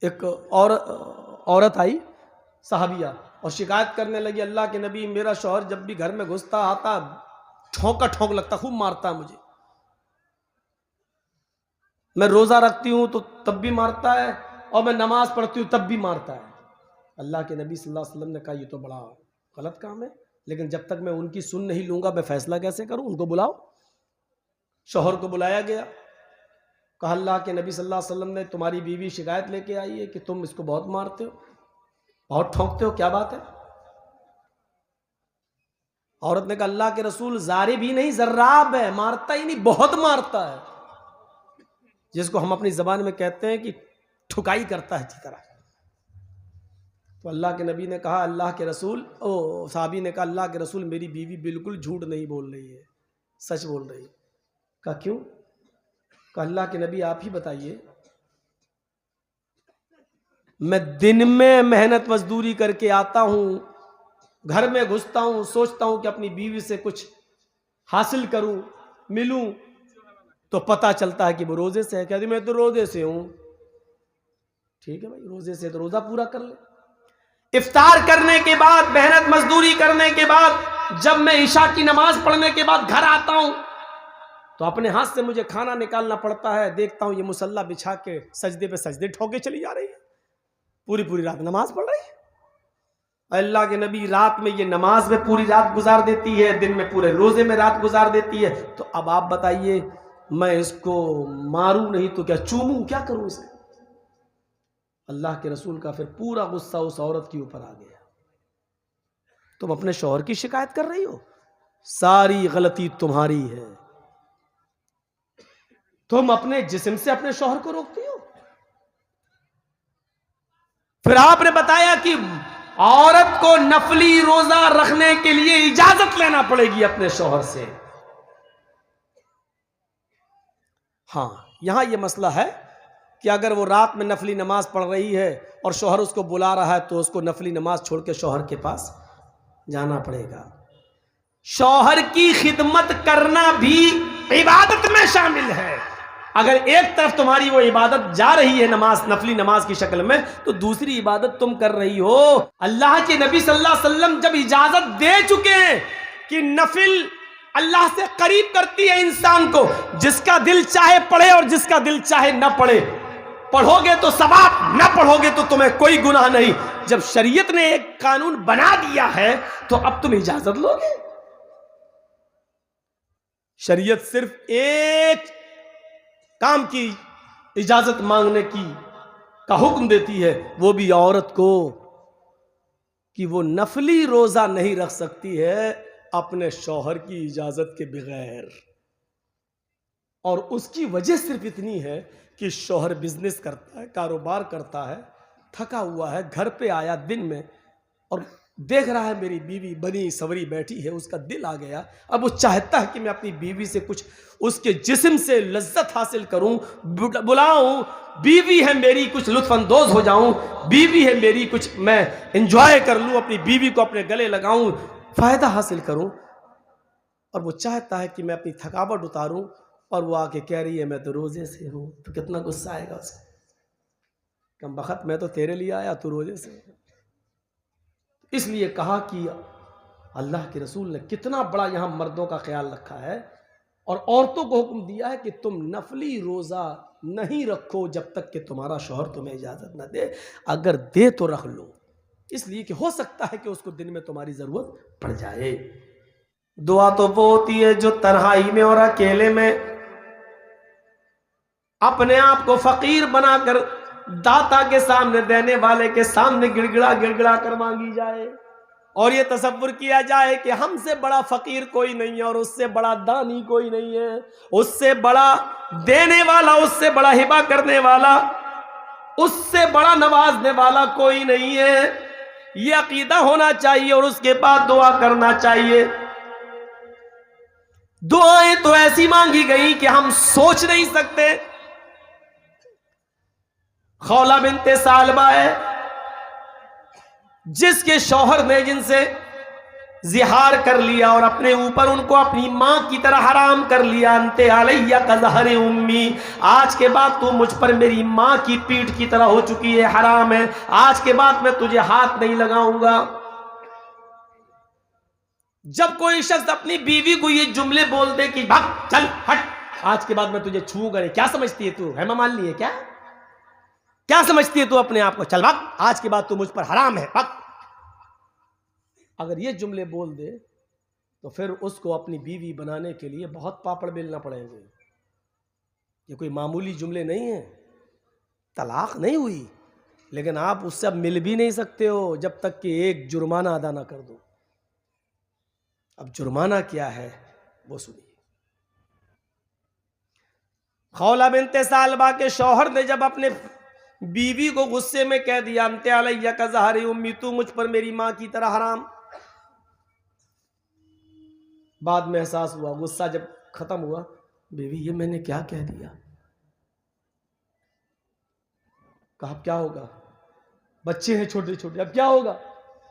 एक और औरत आई सहाबिया और शिकायत करने लगी, अल्लाह के नबी मेरा शौहर जब भी घर में घुसता आता ठोंक का ठोंक लगता, खूब मारता है मुझे, मैं रोजा रखती हूं तो तब भी मारता है और मैं नमाज पढ़ती हूं तब भी मारता है। अल्लाह के नबी सल्लल्लाहु अलैहि वसल्लम ने कहा, ये तो बड़ा गलत काम है, लेकिन जब तक मैं उनकी सुन नहीं लूंगा मैं फैसला कैसे करूं, उनको बुलाओ। शौहर को बुलाया गया, कहा अल्लाह के नबी सल्लल्लाहु अलैहि वसल्लम ने तुम्हारी बीवी शिकायत लेके आई है कि तुम इसको बहुत मारते हो, बहुत ठोंकते हो, क्या बात है। औरत ने कहा अल्लाह के रसूल जारे भी नहीं जर्राब है, मारता ही नहीं, बहुत मारता है, जिसको हम अपनी जबान में कहते हैं कि ठुकाई करता है अच्छी तरह। तो अल्लाह के नबी ने कहा, अल्लाह के रसूल, ओ साहबी ने कहा अल्लाह के रसूल मेरी बीवी बिल्कुल झूठ नहीं बोल रही है, सच बोल रही है। कहा क्यों? कहा अल्लाह के नबी आप ही बताइए, मैं दिन में मेहनत मजदूरी करके आता हूं, घर में घुसता हूं, सोचता हूं कि अपनी बीवी से कुछ हासिल करूं, मिलूं, तो पता चलता है कि वो रोजे से है। कहती मैं तो रोजे से हूं। ठीक है भाई, रोजे से तो रोजा पूरा कर ले। इफ्तार करने के बाद, मेहनत मजदूरी करने के बाद, जब मैं ईशा की नमाज पढ़ने के बाद घर आता हूं तो अपने हाथ से मुझे खाना निकालना पड़ता है, देखता हूं ये मुसल्ला बिछा के सजदे पे सजदे ठोके चली जा रही है, पूरी पूरी रात नमाज पढ़ रही है। अल्लाह के नबी रात में ये नमाज में पूरी रात गुजार देती है, दिन में पूरे रोजे में रात गुजार देती है, तो अब आप बताइए मैं इसको मारूं नहीं तो क्या, चूमूं, क्या करूं इसे। अल्लाह के रसूल का फिर पूरा गुस्सा उस औरत के ऊपर आ गया, तुम अपने शौहर की शिकायत कर रही हो, सारी गलती तुम्हारी है, तुम अपने जिस्म से अपने शौहर को रोकती हो। फिर आपने बताया कि औरत को नफली रोजा रखने के लिए इजाजत लेना पड़ेगी अपने शौहर से। हाँ, यहां यह मसला है कि अगर वो रात में नफली नमाज पढ़ रही है और शौहर उसको बुला रहा है तो उसको नफली नमाज छोड़ के शौहर के पास जाना पड़ेगा। शौहर की खिदमत करना भी इबादत में शामिल है। अगर एक तरफ तुम्हारी वो इबादत जा रही है नमाज, नफली नमाज की शक्ल में, तो दूसरी इबादत तुम कर रही हो। अल्लाह के नबी सल्लल्लाहु अलैहि वसल्लम जब इजाजत दे चुके हैं कि नफिल अल्लाह से करीब करती है इंसान को, जिसका दिल चाहे पढ़े और जिसका दिल चाहे न पढ़े, पढ़ोगे तो सवाब, न पढ़ोगे तो तुम्हें कोई गुनाह नहीं। जब शरीयत ने एक कानून बना दिया है तो अब तुम इजाजत लोगे। शरीयत सिर्फ एक काम की इजाजत मांगने की का हुक्म देती है, वो भी औरत को, कि वो नफली रोजा नहीं रख सकती है अपने शौहर की इजाजत के बगैर। और उसकी वजह सिर्फ इतनी है कि शौहर बिजनेस करता है, कारोबार करता है, थका हुआ है, घर पे आया दिन में और देख रहा है मेरी बीवी बनी सवरी बैठी है, उसका दिल आ गया, अब वो चाहता है कि मैं अपनी बीवी से कुछ, उसके जिस्म से लज्जत हासिल करूं, बुलाऊं, बीवी है मेरी, कुछ लुत्फानंदोज हो जाऊं, बीवी है मेरी, कुछ मैं एंजॉय कर लूं, अपनी बीवी को अपने गले लगाऊं, फायदा हासिल करूं। और वो चाहता है कि मैं अपनी थकावट उतारूं, और वो आके कह रही है मैं तो रोजे से हूं, तो कितना गुस्सा आएगा उसे। कम बखत, मैं तो तेरे लिए आया, तू रोजे से। इसलिए कहा कि अल्लाह के रसूल ने कितना बड़ा यहां मर्दों का ख्याल रखा है और औरतों को हुक्म दिया है कि तुम नफली रोजा नहीं रखो जब तक कि तुम्हारा शौहर तुम्हें इजाजत न दे, अगर दे तो रख लो, इसलिए कि हो सकता है कि उसको दिन में तुम्हारी जरूरत पड़ जाए। दुआ तो वो होती है जो तन्हाई में और अकेले में अपने आप को फकीर बनाकर दाता के सामने, देने वाले के सामने गिड़गिड़ा गिड़गिड़ा कर मांगी जाए, और ये तसव्वुर किया जाए कि हमसे बड़ा फकीर कोई नहीं है और उससे बड़ा दानी कोई नहीं है, उससे बड़ा देने वाला, उससे बड़ा हिबा करने वाला, उससे बड़ा नवाजने वाला कोई नहीं है। ये अकीदा होना चाहिए और उसके बाद दुआ करना चाहिए। दुआएं तो ऐसी मांगी गई कि हम सोच नहीं सकते। खौला बिनते सालबा है जिसके शौहर ने जिनसे जिहार कर लिया और अपने ऊपर उनको अपनी माँ की तरह हराम कर लिया। अंते अलैया कज़हरे उम्मी, आज के बाद तू मुझ पर मेरी माँ की पीठ की तरह हो चुकी है, हराम है, आज के बाद मैं तुझे हाथ नहीं लगाऊंगा। जब कोई शख्स अपनी बीवी को ये जुमले बोल दे कि भाग चल हट, आज के बाद मैं तुझे छूऊंगा नहीं, क्या समझती है तू, हेमा मालिनी है क्या? क्या समझती है तू अपने आप को? चल भाग, आज के बाद तू मुझ पर हराम है, भाग। अगर ये जुमले बोल दे तो फिर उसको अपनी बीवी बनाने के लिए बहुत पापड़ बेलना पड़ेंगे। ये कोई मामूली जुमले नहीं है। तलाक नहीं हुई, लेकिन आप उससे अब मिल भी नहीं सकते हो जब तक कि एक जुर्माना अदा ना कर दो। अब जुर्माना क्या है वो सुनिए। खौला बिनते सालबा के शौहर ने जब अपने बीवी को गुस्से में कह दिया, अंते अलैया कज़हरे उम्मी, तू मुझ पर मेरी मां की तरह हराम, बाद में एहसास हुआ, गुस्सा जब खत्म हुआ, बीवी ये मैंने क्या कह दिया। कहा अब क्या होगा, बच्चे हैं छोटे छोटे, अब क्या होगा?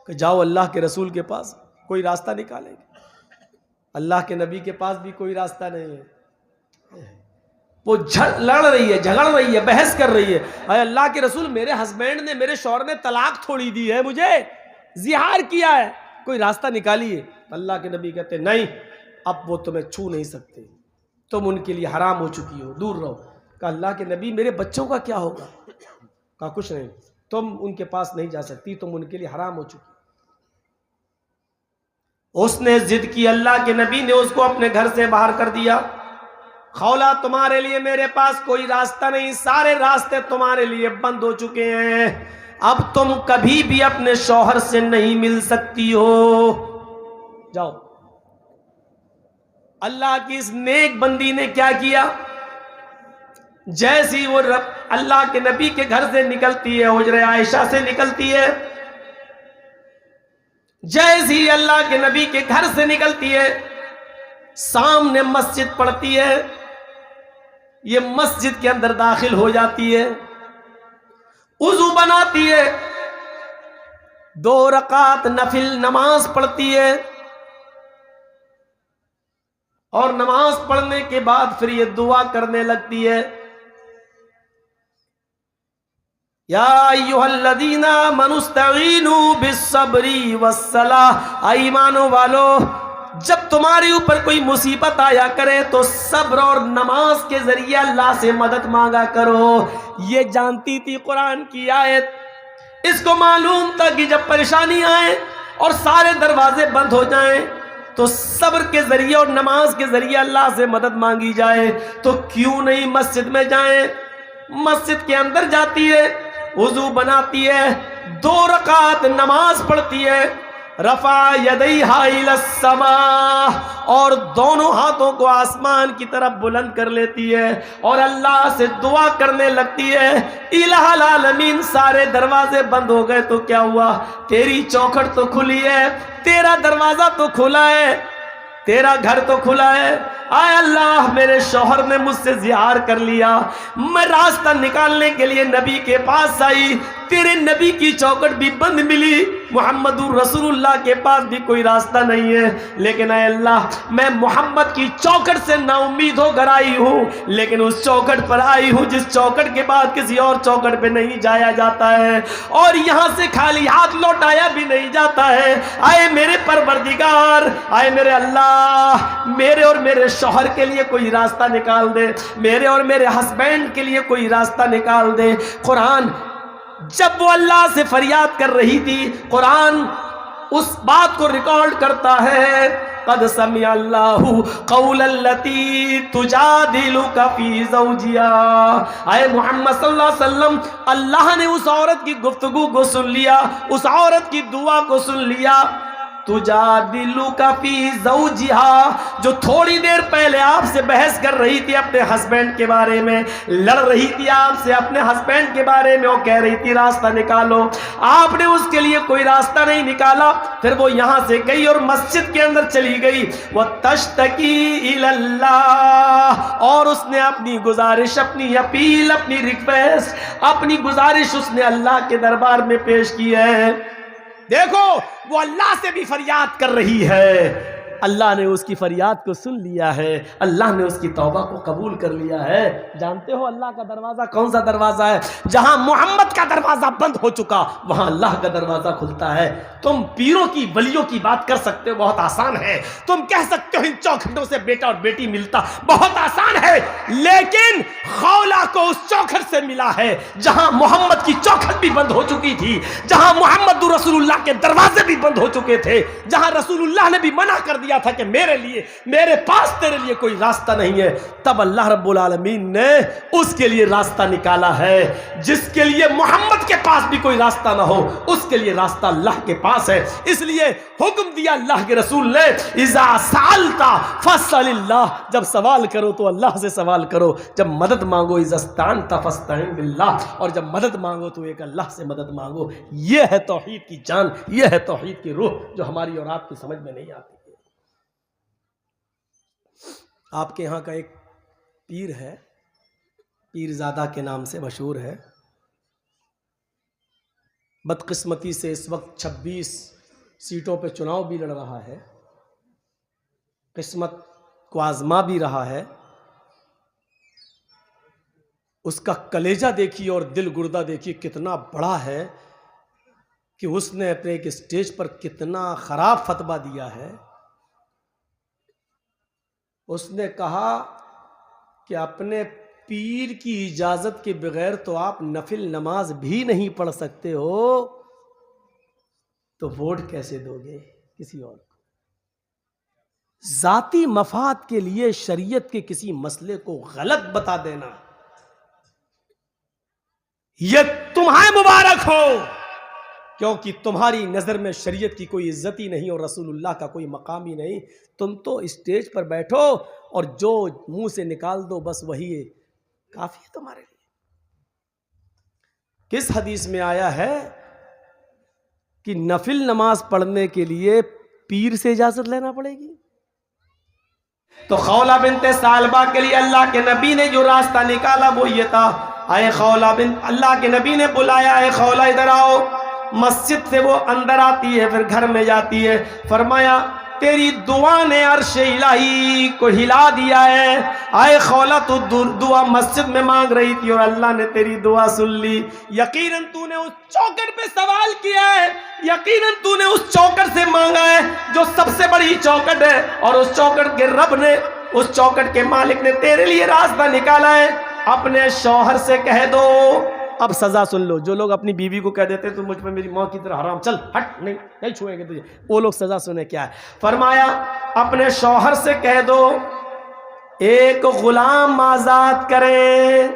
कि जाओ अल्लाह के रसूल के पास, कोई रास्ता निकालेंगे। अल्लाह के नबी के पास भी कोई रास्ता नहीं है। वो लड़ रही है, झगड़ रही है, बहस कर रही है, अरे अल्लाह के रसूल, मेरे हस्बैंड ने, मेरे शौहर ने तलाक थोड़ी दी है, मुझे जिहार किया है, कोई रास्ता निकालिए। अल्लाह के नबी कहते नहीं, अब वो तुम्हें छू नहीं सकते, तुम उनके लिए हराम हो चुकी हो, दूर रहो। कहा अल्लाह के नबी, मेरे बच्चों का क्या होगा? कहा कुछ नहीं, तुम उनके पास नहीं जा सकती, तुम उनके लिए हराम हो चुकी। उसने जिद की, अल्लाह के नबी ने उसको अपने घर से बाहर कर दिया। खौला, तुम्हारे लिए मेरे पास कोई रास्ता नहीं, सारे रास्ते तुम्हारे लिए बंद हो चुके हैं, अब तुम कभी भी अपने शौहर से नहीं मिल सकती हो, जाओ। अल्लाह की इस नेक बंदी ने क्या किया, जैसी वो अल्लाह के नबी के घर से निकलती है, हुजरे आयशा से निकलती है, जैसी अल्लाह के नबी के घर से निकलती है, सामने मस्जिद पड़ती है, ये मस्जिद के अंदर दाखिल हो जाती है, उज़ू बनाती है, 2 रकात नफिल नमाज पढ़ती है, और नमाज पढ़ने के बाद फिर ये दुआ करने लगती है, या अय्युहल्लज़ीना आमनुस्तईनू बिस्सब्री वस्सलाह, ईमानो वालो, जब तुम्हारे ऊपर कोई मुसीबत आया करे तो सब्र और नमाज के जरिए अल्लाह से मदद मांगा करो। ये जानती थी कुरान की आयत, इसको मालूम था कि जब परेशानी आए और सारे दरवाजे बंद हो जाएं तो सब्र के जरिए और नमाज के जरिए अल्लाह से मदद मांगी जाए। तो क्यों नहीं मस्जिद में जाएं? मस्जिद के अंदर जाती है, वुजू बनाती है, 2 रकात नमाज पढ़ती है, रफा यदैहा इलस्समा, और दोनों हाथों को आसमान की तरफ बुलंद कर लेती है और अल्लाह से दुआ करने लगती है। इलाहुल आलमीन, सारे दरवाजे बंद हो गए तो क्या हुआ, तेरी चौखट तो खुली है, तेरा दरवाजा तो खुला है, तेरा घर तो खुला है। आय अल्लाह, मेरे शौहर ने मुझसे जिहार कर लिया, मैं रास्ता निकालने के लिए नबी के पास आई, तेरे नबी की चौखट भी बंद मिली, मुहम्मदुर रसूलुल्लाह के पास भी कोई रास्ता नहीं है, लेकिन आय अल्लाह, मैं मोहम्मद की चौखट से नाउम्मीद होकर आई हूँ, लेकिन उस चौखट पर आई हूँ जिस चौखट के बाद किसी और चौखट पे नहीं जाया जाता है, और यहाँ से खाली हाथ लौटाया भी नहीं जाता है। आए मेरे परवरदिगार, आए मेरे अल्लाह, मेरे और मेरे शौहर के लिए कोई रास्ता निकाल दे, मेरे और मेरे हस्बैंड के लिए कोई रास्ता निकाल दे। कुरान जब वो अल्लाह से फरियाद कर रही थी, कुरान उस बात को रिकॉर्ड करता है, क़द समिअ अल्लाहु क़ौलल्लती तुजादिलुका फ़ी ज़ौजिहा। आए मोहम्मद सल्लल्लाहु अलैहि वसल्लम, अल्लाह ने उस औरत की गुफ्तगू को सुन लिया, उस औरत की दुआ को सुन लिया। तुजादिलुका फ़ी ज़ौजिहा, जो थोड़ी देर पहले आपसे बहस कर रही थी अपने हस्बैंड के बारे में, लड़ रही थी आपसे अपने हस्बैंड के बारे में, वो कह रही थी रास्ता निकालो, आपने उसके लिए कोई रास्ता नहीं निकाला। फिर वो यहाँ से गई और मस्जिद के अंदर चली गई, वो तश्तकी इलल्लाह, और उसने अपनी गुजारिश, अपनी अपील, अपनी रिक्वेस्ट, अपनी गुजारिश उसने अल्लाह के दरबार में पेश की है। देखो वो अल्लाह से भी फरियाद कर रही है, अल्लाह ने उसकी फरियाद को सुन लिया है, अल्लाह ने उसकी तौबा को कबूल कर लिया है। जानते हो अल्लाह का दरवाजा कौन सा दरवाजा है? जहां मोहम्मद का दरवाजा बंद हो चुका वहां अल्लाह का दरवाजा खुलता है। तुम पीरों की वलियों की बात कर सकते हो, बहुत आसान है। तुम कह सकते हो इन चौखटों से बेटा और बेटी मिलता, बहुत आसान है। लेकिन खौला को उस चौखट से मिला है जहां मोहम्मद की चौखट भी बंद हो चुकी थी, जहां मोहम्मद रसूलुल्लाह के दरवाजे भी बंद हो चुके थे, जहां रसूलुल्लाह ने भी मना कर दिया था कि मेरे लिए, मेरे पास तेरे लिए कोई रास्ता नहीं है। तब अल्लाह रब्बुल आलमीन ने उसके लिए रास्ता निकाला है। जिसके लिए मोहम्मद के पास भी कोई रास्ता ना हो, उसके लिए रास्ता अल्लाह के पास है। इसलिए हुक्म दिया अल्लाह के रसूल ने, इज़ा सालता फसलिल्लाह, जब सवाल करो तो अल्लाह से सवाल करो, जब मदद मांगो इज़स्तानता फस्तईन बिल्लाह, और जब मदद मांगो तो एक अल्लाह से मदद मांगो। यह है तौहीद की जान, यह है तौहीद की रूह जो हमारी और आपकी समझ में नहीं आती। आपके यहाँ का एक पीर है, पीरजादा के नाम से मशहूर है। बदकिस्मती से इस वक्त 26 सीटों पे चुनाव भी लड़ रहा है, किस्मत को आजमा भी रहा है। उसका कलेजा देखिए और दिल गुर्दा देखिए कितना बड़ा है कि उसने अपने एक स्टेज पर कितना खराब फतवा दिया है। उसने कहा कि अपने पीर की इजाजत के बगैर तो आप नफिल नमाज भी नहीं पढ़ सकते हो, तो वोट कैसे दोगे किसी और को? जाती मफाद के लिए शरीयत के किसी मसले को गलत बता देना, यह तुम्हारे मुबारक हो, क्योंकि तुम्हारी नज़र में शरीयत की कोई इज्जत ही नहीं और रसूलुल्लाह का कोई मकाम ही नहीं। तुम तो स्टेज पर बैठो और जो मुंह से निकाल दो बस वही है, काफी है तुम्हारे लिए। किस हदीस में आया है कि नफिल नमाज पढ़ने के लिए पीर से इजाजत लेना पड़ेगी? तो खौला बिनते सालबा के लिए अल्लाह के नबी ने जो रास्ता निकाला वो ये था, आए खौला बिन, अल्लाह के नबी ने बुलाया, है खौला इधर आओ। मस्जिद से वो अंदर आती है, फिर घर में जाती है। फरमाया तेरी दुआ ने अर्श इलाही को हिला दिया है। आए खौला तो दुआ मस्जिद में मांग रही थी और अल्लाह ने तेरी दुआ सुन ली। यकीनन तूने उस चौखट पे सवाल किया है, यकीनन तूने उस चौखट से मांगा है जो सबसे बड़ी चौखट है, और उस चौखट के रब ने, उस चौखट के मालिक ने तेरे लिए रास्ता निकाला है। अपने शौहर से कह दो, अब सजा सुन लो। जो लोग अपनी बीवी को कह देते तू मुझ पे मेरी मौत की तरह हराम, चल हट, नहीं छुएंगे तुझे, वो लोग सजा सुने क्या है। फरमाया अपने शौहर से कह दो एक गुलाम आजाद करे।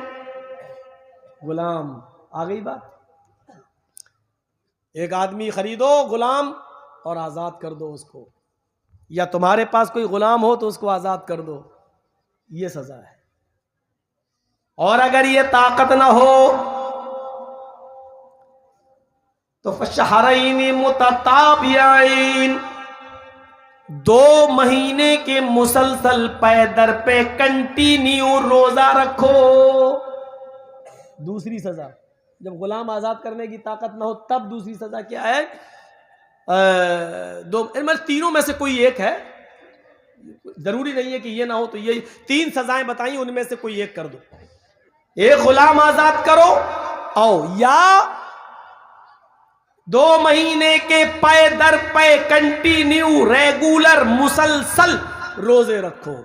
गुलाम, आ गई बात। एक आदमी खरीदो गुलाम और आजाद कर दो उसको, या तुम्हारे पास कोई गुलाम हो तो उसको आजाद कर दो, ये सजा है। और अगर ये ताकत ना हो तो फशहरैनी मुतताबियैन, 2 महीने के मुसलसल पे दर पे कंटिन्यू रोजा रखो। दूसरी सजा, जब गुलाम आजाद करने की ताकत ना हो तब दूसरी सजा क्या है? तीनों में से कोई एक है, जरूरी नहीं है कि ये ना हो, तो ये 3 सजाएं बताई, उनमें से कोई एक कर दो। एक गुलाम आजाद करो, आओ, या 2 महीने के पे दर पे कंटिन्यू रेगुलर मुसलसल रोजे रखो।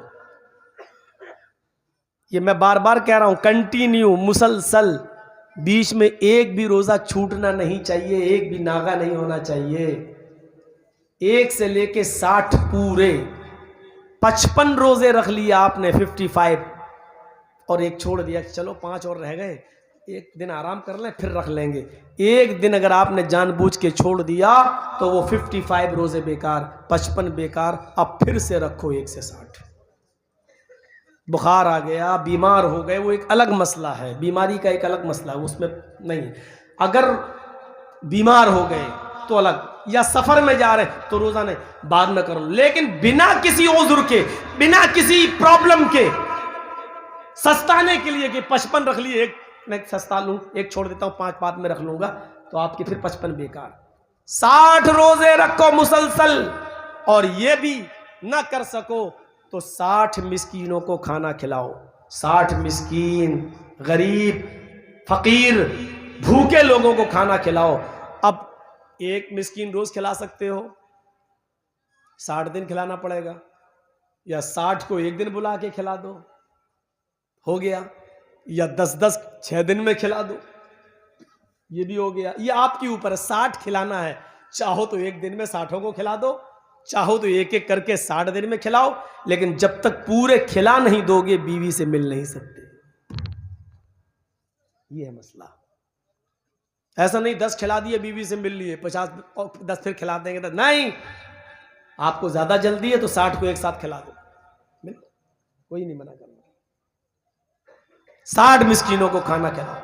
ये मैं बार बार कह रहा हूं, कंटिन्यू मुसलसल, बीच में एक भी रोजा छूटना नहीं चाहिए, एक भी नागा नहीं होना चाहिए। 1 से लेके 60 पूरे 55 रोजे रख लिया आपने, 55, और एक छोड़ दिया, चलो 5 और रह गए, एक दिन आराम कर लें फिर रख लेंगे। एक दिन अगर आपने जानबूझ के छोड़ दिया तो वो 55 रोजे बेकार, 55 बेकार। अब फिर से रखो 1 से 60। बुखार आ गया, बीमार हो गए, वो एक अलग मसला है, बीमारी का एक अलग मसला है, उसमें नहीं। अगर बीमार हो गए तो अलग, या सफर में जा रहे तो रोजा नहीं, बाद में करो, लेकिन बिना किसी ओजुर के, बिना किसी प्रॉब्लम के, सस्ताने के लिए कि 55 रख लिए, एक मैं सस्ता लूं, एक छोड़ देता हूं, 5 बाद में रख लूंगा, तो आपके फिर 55 बेकार। 60 रोजे रखो मुसलसल, और ये भी ना कर सको तो 60 मिस्कीनों को खाना खिलाओ। 60 मिस्कीन, गरीब, फकीर, भूखे लोगों को खाना खिलाओ। अब एक मिस्कीन रोज खिला सकते हो, 60 दिन खिलाना पड़ेगा, या 60 को एक दिन बुला के खिला दो, हो गया, या 10-10 6 दिन में खिला दो, ये भी हो गया। ये आपके ऊपर है, 60 खिलाना है, चाहो तो एक दिन में 60 को खिला दो, चाहो तो एक एक करके 60 दिन में खिलाओ, लेकिन जब तक पूरे खिला नहीं दोगे बीवी से मिल नहीं सकते। ये है मसला। ऐसा नहीं 10 खिला दिए बीवी से मिल लिए, 50 और 10 फिर खिला देंगे तो नहीं, आपको ज्यादा जल्दी है तो 60 को एक साथ खिला दो, कोई नहीं मना करना। 60 मिस्कीनों को खाना खिलाओ।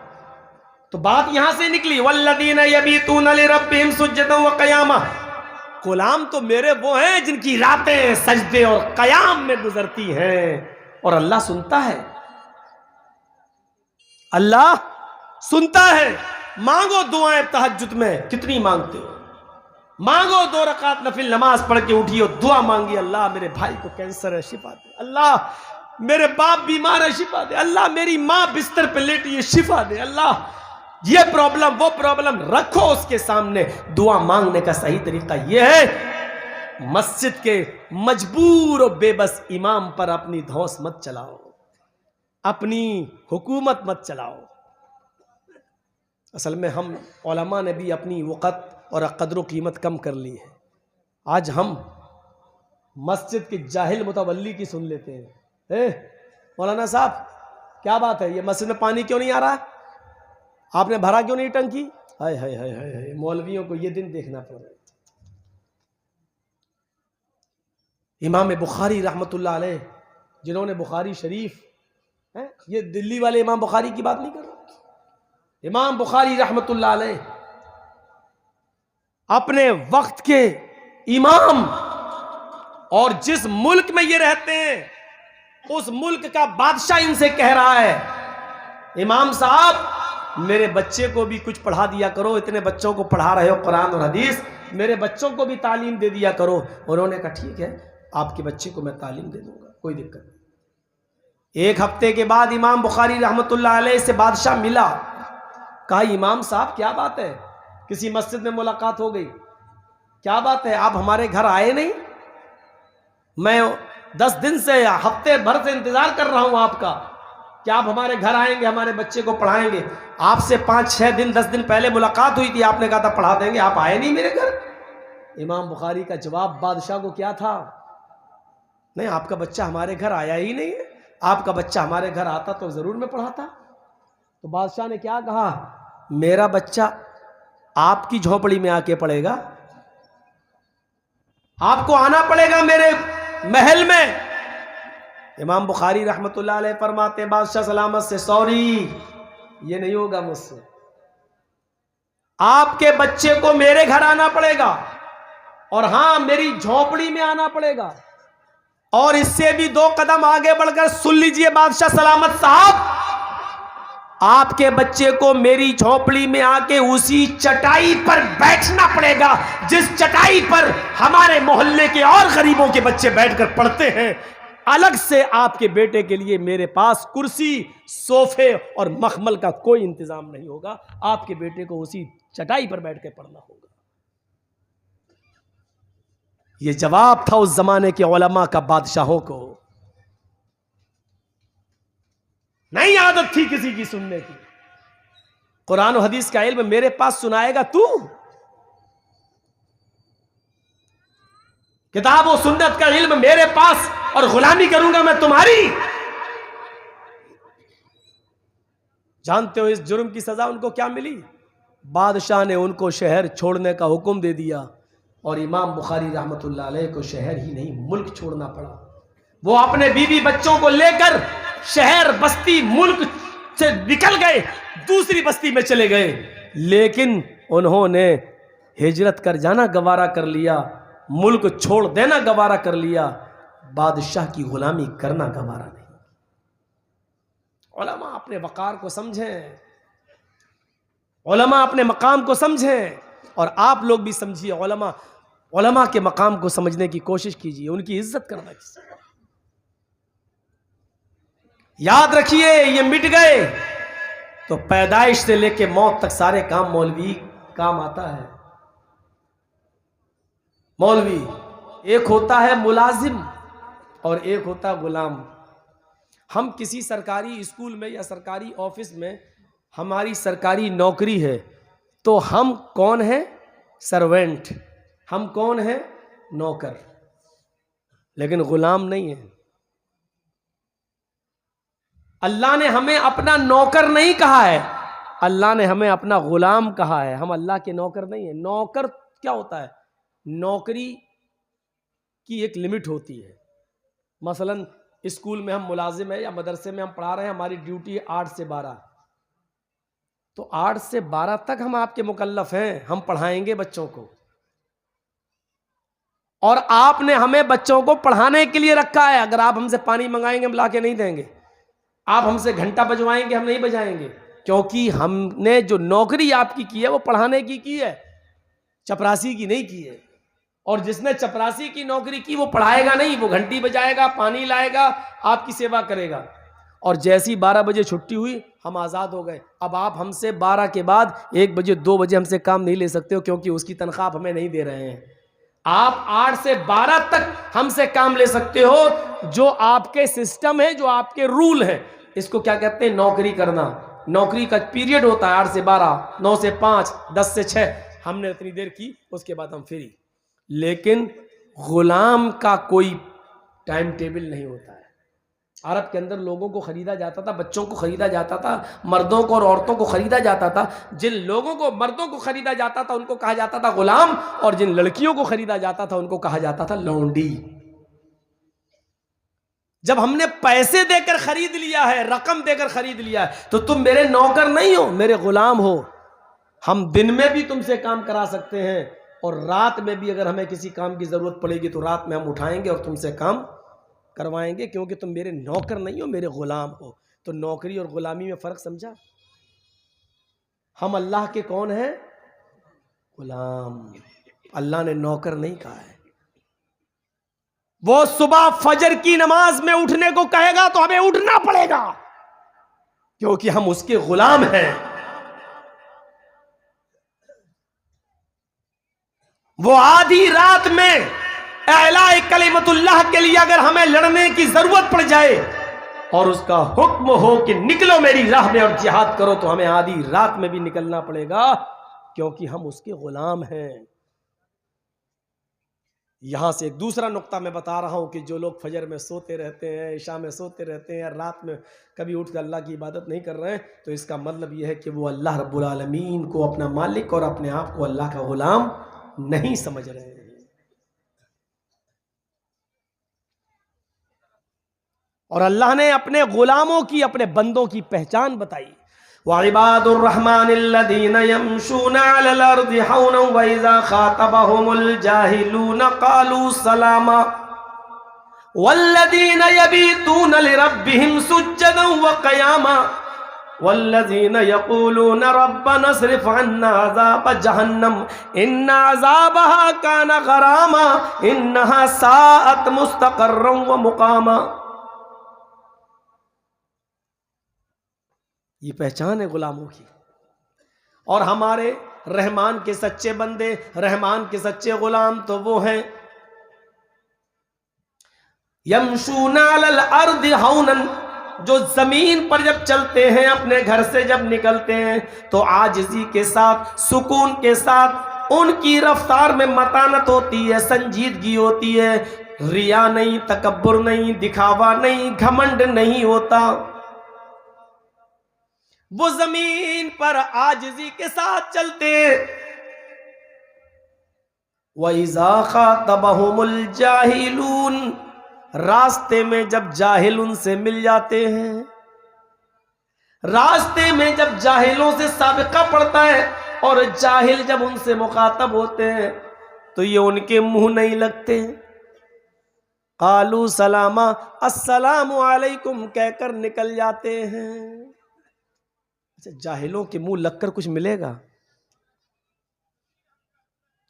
तो बात यहां से निकली, वल्लदीना यबीतूना लिरब्बिहिम सुज्जदन व क़ियामा। गुलाम तो मेरे वो हैं जिनकी रातें सजदे और कयाम में गुजरती हैं, और अल्लाह सुनता है, अल्लाह सुनता है। मांगो दुआएं तहज्जुद में, कितनी मांगते हो, मांगो 2 रकात नफिल नमाज पढ़ के उठियो, दुआ मांगी, अल्लाह मेरे भाई को कैंसर है शिफा दे, अल्लाह मेरे बाप बीमार है शिफा दे, अल्लाह मेरी मां बिस्तर पे लेटी है शिफा दे, अल्लाह ये प्रॉब्लम वो प्रॉब्लम रखो उसके सामने। दुआ मांगने का सही तरीका यह है, मस्जिद के मजबूर और बेबस इमाम पर अपनी धौंस मत चलाओ, अपनी हुकूमत मत चलाओ। असल में हम उलमा ने भी अपनी वक़्त और कदर कीमत कम कर ली है। आज हम मस्जिद के जाहिल मुतवल्ली की सुन लेते हैं, मौलाना साहब क्या बात है, ये मस्जिद में पानी क्यों नहीं आ रहा, आपने भरा क्यों नहीं टंकी, हाय हाय हाय हाय, मौलवियों को ये दिन देखना पड़ रहा है। इमाम बुखारी रहमतुल्लाह अलैह, जिन्होंने बुखारी शरीफ है, ये दिल्ली वाले इमाम बुखारी की बात नहीं कर रहा, इमाम बुखारी रहमतुल्लाह अलैह अपने वक्त के इमाम, और जिस मुल्क में ये रहते हैं उस मुल्क का बादशाह इनसे कह रहा है, इमाम साहब मेरे बच्चे को भी कुछ पढ़ा दिया करो, इतने बच्चों को पढ़ा रहे हो कुरान और हदीस, मेरे बच्चों को भी तालीम दे दिया करो। उन्होंने कहा ठीक है, आपके बच्चे को मैं तालीम दे दूंगा, कोई दिक्कत नहीं। 1 हफ्ते के बाद इमाम बुखारी रहमतुल्लाह अलैह से बादशाह मिला, कहा इमाम साहब क्या बात है, किसी मस्जिद में मुलाकात हो गई, क्या बात है, आप हमारे घर आए नहीं, मैं 10 दिन से हफ्ते भर से इंतजार कर रहा हूं आपका, क्या आप हमारे घर आएंगे, हमारे बच्चे को पढ़ाएंगे। आपसे 5-6 दिन 10 दिन पहले मुलाकात हुई थी, आपने कहा था पढ़ा देंगे, आप आए नहीं मेरे घर। इमाम बुखारी का जवाब बादशाह को क्या था, नहीं आपका बच्चा हमारे घर आया ही नहीं है, आपका बच्चा हमारे घर आता तो जरूर मैं पढ़ाता। तो बादशाह ने क्या कहा, मेरा बच्चा आपकी झोपड़ी में आके पढ़ेगा, आपको आना पड़ेगा मेरे महल में। इमाम बुखारी रहमतुल्लाह अलैह फरमाते बादशाह सलामत से, सॉरी ये नहीं होगा मुझसे, आपके बच्चे को मेरे घर आना पड़ेगा, और हां मेरी झोपड़ी में आना पड़ेगा। और इससे भी 2 कदम आगे बढ़कर सुन लीजिए बादशाह सलामत साहब, आपके बच्चे को मेरी झोपड़ी में आके उसी चटाई पर बैठना पड़ेगा जिस चटाई पर हमारे मोहल्ले के और गरीबों के बच्चे बैठकर पढ़ते हैं। अलग से आपके बेटे के लिए मेरे पास कुर्सी, सोफे और मखमल का कोई इंतजाम नहीं होगा, आपके बेटे को उसी चटाई पर बैठ के पढ़ना होगा। यह जवाब था उस जमाने के उलमा का बादशाहों को, नहीं आदत थी किसी की सुनने की। कुरान और हदीस का इल्म मेरे पास सुनाएगा तू, किताब और सुन्नत का इल्म मेरे पास, और गुलामी करूंगा मैं तुम्हारी। जानते हो इस जुर्म की सजा उनको क्या मिली, बादशाह ने उनको शहर छोड़ने का हुक्म दे दिया, और इमाम बुखारी रहमतुल्लाह अलैह को शहर ही नहीं मुल्क छोड़ना पड़ा। वो अपने बीवी बच्चों को लेकर शहर बस्ती मुल्क से निकल गए, दूसरी बस्ती में चले गए, लेकिन उन्होंने हिजरत कर जाना गवारा कर लिया, मुल्क छोड़ देना गवारा कर लिया, बादशाह की गुलामी करना गवारा नहीं। उलमा अपने वकार को समझें, उलमा अपने मकाम को समझें, और आप लोग भी समझिए, उलमा के मकाम को समझने की कोशिश कीजिए, उनकी इज्जत करना कीजिए। याद रखिए, ये मिट गए तो पैदाइश से लेके मौत तक सारे काम मौलवी काम आता है। मौलवी एक होता है मुलाजिम और एक होता है गुलाम। हम किसी सरकारी स्कूल में या सरकारी ऑफिस में, हमारी सरकारी नौकरी है, तो हम कौन है? सर्वेंट। हम कौन है? नौकर। लेकिन गुलाम नहीं है। अल्लाह ने हमें अपना नौकर नहीं कहा है, अल्लाह ने हमें अपना गुलाम कहा है। हम अल्लाह के नौकर नहीं है। नौकर क्या होता है? नौकरी की एक लिमिट होती है। मसलन स्कूल में हम मुलाजिम है या मदरसे में हम पढ़ा रहे हैं, हमारी ड्यूटी है 8 से 12, तो 8 से 12 तक हम आपके मुकल्लफ हैं, हम पढ़ाएंगे बच्चों को। और आपने हमें बच्चों को पढ़ाने के लिए रखा है। अगर आप हमसे पानी मंगाएंगे हम ला के नहीं देंगे, आप हमसे घंटा बजवाएंगे हम नहीं बजाएंगे, क्योंकि हमने जो नौकरी आपकी की है वो पढ़ाने की है, चपरासी की नहीं की है। और जिसने चपरासी की नौकरी की वो पढ़ाएगा नहीं, वो घंटी बजाएगा, पानी लाएगा, आपकी सेवा करेगा। और जैसी 12 बजे छुट्टी हुई हम आज़ाद हो गए। अब आप हमसे 12 के बाद 1 बजे 2 बजे हमसे काम नहीं ले सकते हो, क्योंकि उसकी तनख्वाह आप हमें नहीं दे रहे हैं। आप 8 से 12 तक हमसे काम ले सकते हो। जो आपके सिस्टम है, जो आपके रूल है, इसको क्या कहते हैं? नौकरी करना। नौकरी का पीरियड होता है 8 से 12, 9 से 5, 10 से 6, हमने इतनी देर की, उसके बाद हम फ्री। लेकिन गुलाम का कोई टाइम टेबल नहीं होता है। अरब के अंदर लोगों को खरीदा जाता था, बच्चों को खरीदा जाता था, मर्दों को और औरतों को खरीदा जाता था। जिन लोगों को, मर्दों को खरीदा जाता था उनको कहा जाता था गुलाम, और जिन लड़कियों को खरीदा जाता था उनको कहा जाता था लौंडी। जब हमने पैसे देकर खरीद लिया है, रकम देकर खरीद लिया है, तो तुम मेरे नौकर नहीं हो, मेरे गुलाम हो। हम दिन में भी तुमसे काम करा सकते हैं, और रात में भी अगर हमें किसी काम की जरूरत पड़ेगी तो रात में हम उठाएंगे और तुमसे काम करवाएंगे, क्योंकि तुम मेरे नौकर नहीं हो, मेरे गुलाम हो। तो नौकरी और गुलामी में फर्क समझा? हम अल्लाह के कौन हैं? गुलाम। अल्लाह ने नौकर नहीं कहा है। वो सुबह फजर की नमाज में उठने को कहेगा तो हमें उठना पड़ेगा, क्योंकि हम उसके गुलाम हैं। वो आधी रात में एलाए कलिमतुल्लाह के लिए अगर हमें लड़ने की जरूरत पड़ जाए और उसका हुक्म हो कि निकलो मेरी राह में और जिहाद करो, तो हमें आधी रात में भी निकलना पड़ेगा, क्योंकि हम उसके गुलाम हैं। यहां से एक दूसरा नुक्ता मैं बता रहा हूं कि जो लोग फजर में सोते रहते हैं, इशा में सोते रहते हैं, रात में कभी उठ कर अल्लाह की इबादत नहीं कर रहे हैं, तो इसका मतलब यह है कि वो अल्लाह रब्बुल आलमीन को अपना मालिक और अपने आप को अल्लाह का गुलाम नहीं समझ रहे हैं। और अल्लाह ने अपने गुलामों की, अपने बंदों की पहचान बताई। वइबादुर रहमानिल्लज़ीना यमशूना अलल अर्दि हौना व इज़ा खातबहुमुल जाहिलूना क़ालू सलामा वल्लज़ीना यबीतूना लिरब्बिहिम सुज्जदन व क़ियामा वल्लज़ीना यक़ूलूना रब्बना अस्रिफ़ अन्ना अज़ाब जहन्नम इन्ना अज़ाबहा काना गरामा इन्नहा साअत मुस्तक़र्रन व मुक़ामा। ये पहचान है गुलामों की। और हमारे रहमान के सच्चे बंदे, रहमान के सच्चे गुलाम तो वो हैं यमशूना अलल अर्दि हौनन, जो जमीन पर जब चलते हैं, अपने घर से जब निकलते हैं, तो आजिज़ी के साथ, सुकून के साथ, उनकी रफ्तार में मतानत होती है, संजीदगी होती है, रिया नहीं, तकब्बुर नहीं, दिखावा नहीं, घमंड नहीं होता। वो जमीन पर आजिज़ी के साथ चलते। वइज़ा ख़ातबहुमुल जाहिलून, रास्ते में जब जाहिल उनसे मिल जाते हैं, रास्ते में जब जाहिलों से साबिक़ा पड़ता है और जाहिल जब उनसे मुखातब होते हैं तो ये उनके मुंह नहीं लगते। क़ालू सलामा, अस्सलामु अलैकुम कहकर निकल जाते हैं। अच्छा, जाहिलों के मुंह लगकर कुछ मिलेगा?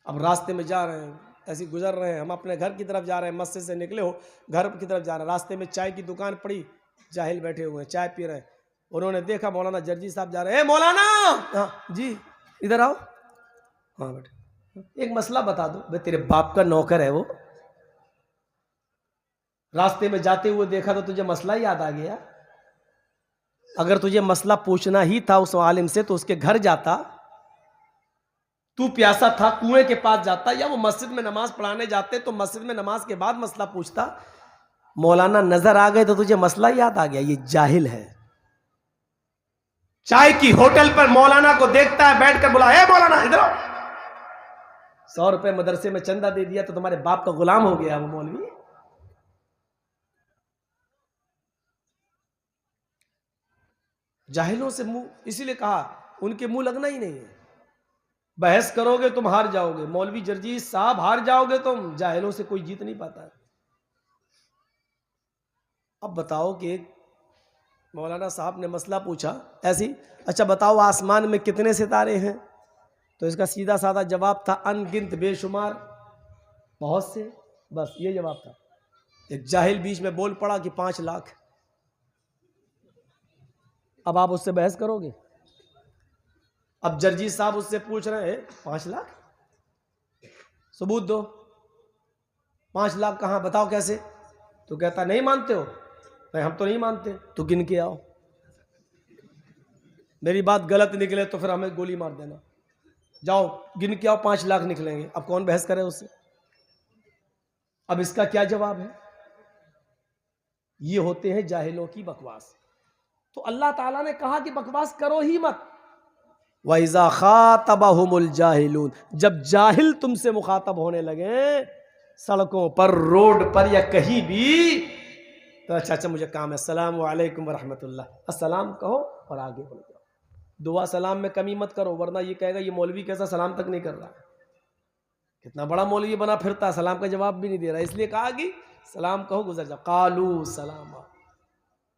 अब रास्ते में जा रहे हैं, ऐसे गुजर रहे हैं, हम अपने घर की तरफ जा रहे हैं, मस्जिद से निकले हो घर की तरफ जा रहे हैं, रास्ते में चाय की दुकान पड़ी, जाहिल बैठे हुए हैं चाय पी रहे हैं। उन्होंने देखा मौलाना जर्जी साहब जा रहे हैं, मौलाना हाँ जी इधर आओ, हाँ बेटे एक मसला बता दो। भाई तेरे बाप का नौकर है वो, रास्ते में जाते हुए देखा तो तुझे मसला याद आ गया। अगर तुझे मसला पूछना ही था उस आलिम से तो उसके घर जाता, तू प्यासा था कुएं के पास जाता, या वो मस्जिद में नमाज पढ़ाने जाते तो मस्जिद में नमाज के बाद मसला पूछता। मौलाना नजर आ गए तो तुझे मसला याद आ गया। ये जाहिल है। चाय की होटल पर मौलाना को देखता है, बैठकर बोला है मौलाना इधर आओ, 100 रुपए मदरसे में चंदा दे दिया तो तुम्हारे बाप का गुलाम हो गया वो मौलवी। जाहिलों से मुंह, इसीलिए कहा उनके मुंह लगना ही नहीं है। बहस करोगे तुम हार जाओगे, मौलवी जर्जी साहब हार जाओगे तुम, जाहिलों से कोई जीत नहीं पाता है। अब बताओ कि मौलाना साहब ने मसला पूछा ऐसी, अच्छा बताओ आसमान में कितने सितारे हैं? तो इसका सीधा साधा जवाब था अनगिनत बेशुमार, बहुत से, बस ये जवाब था। एक जाहिल बीच में बोल पड़ा कि 5 लाख। अब आप उससे बहस करोगे? अब जर्जी साहब उससे पूछ रहे हैं 5 लाख, सबूत दो, 5 लाख कहां, बताओ कैसे? तो कहता नहीं मानते हो? नहीं हम तो नहीं मानते, तो गिन के आओ, मेरी बात गलत निकले तो फिर हमें गोली मार देना, जाओ गिन के आओ 5 लाख निकलेंगे। अब कौन बहस करे उससे? अब इसका क्या जवाब है? ये होते हैं जाहिलों की बकवास। तो अल्लाह ताला ने कहा कि बकवास करो ही मत। वइज़ा खातबहुमुल जाहिलून, जब जाहिल तुमसे मुखातब होने लगे सड़कों पर, रोड पर या कहीं भी, तो अच्छा मुझे काम है, अस्सलाम वालेकुम वरहमतुल्लाह, अस्सलाम कहो और आगे बढ़ जाओ। दुआ सलाम में कमी मत करो, वरना ये कहेगा ये मौलवी कैसा सलाम तक नहीं कर रहा है, कितना बड़ा मौलवी बना फिरता है, सलाम का जवाब भी नहीं दे रहा। इसलिए कहा कि सलाम कहो गुजर जाओ, कालू सलामा।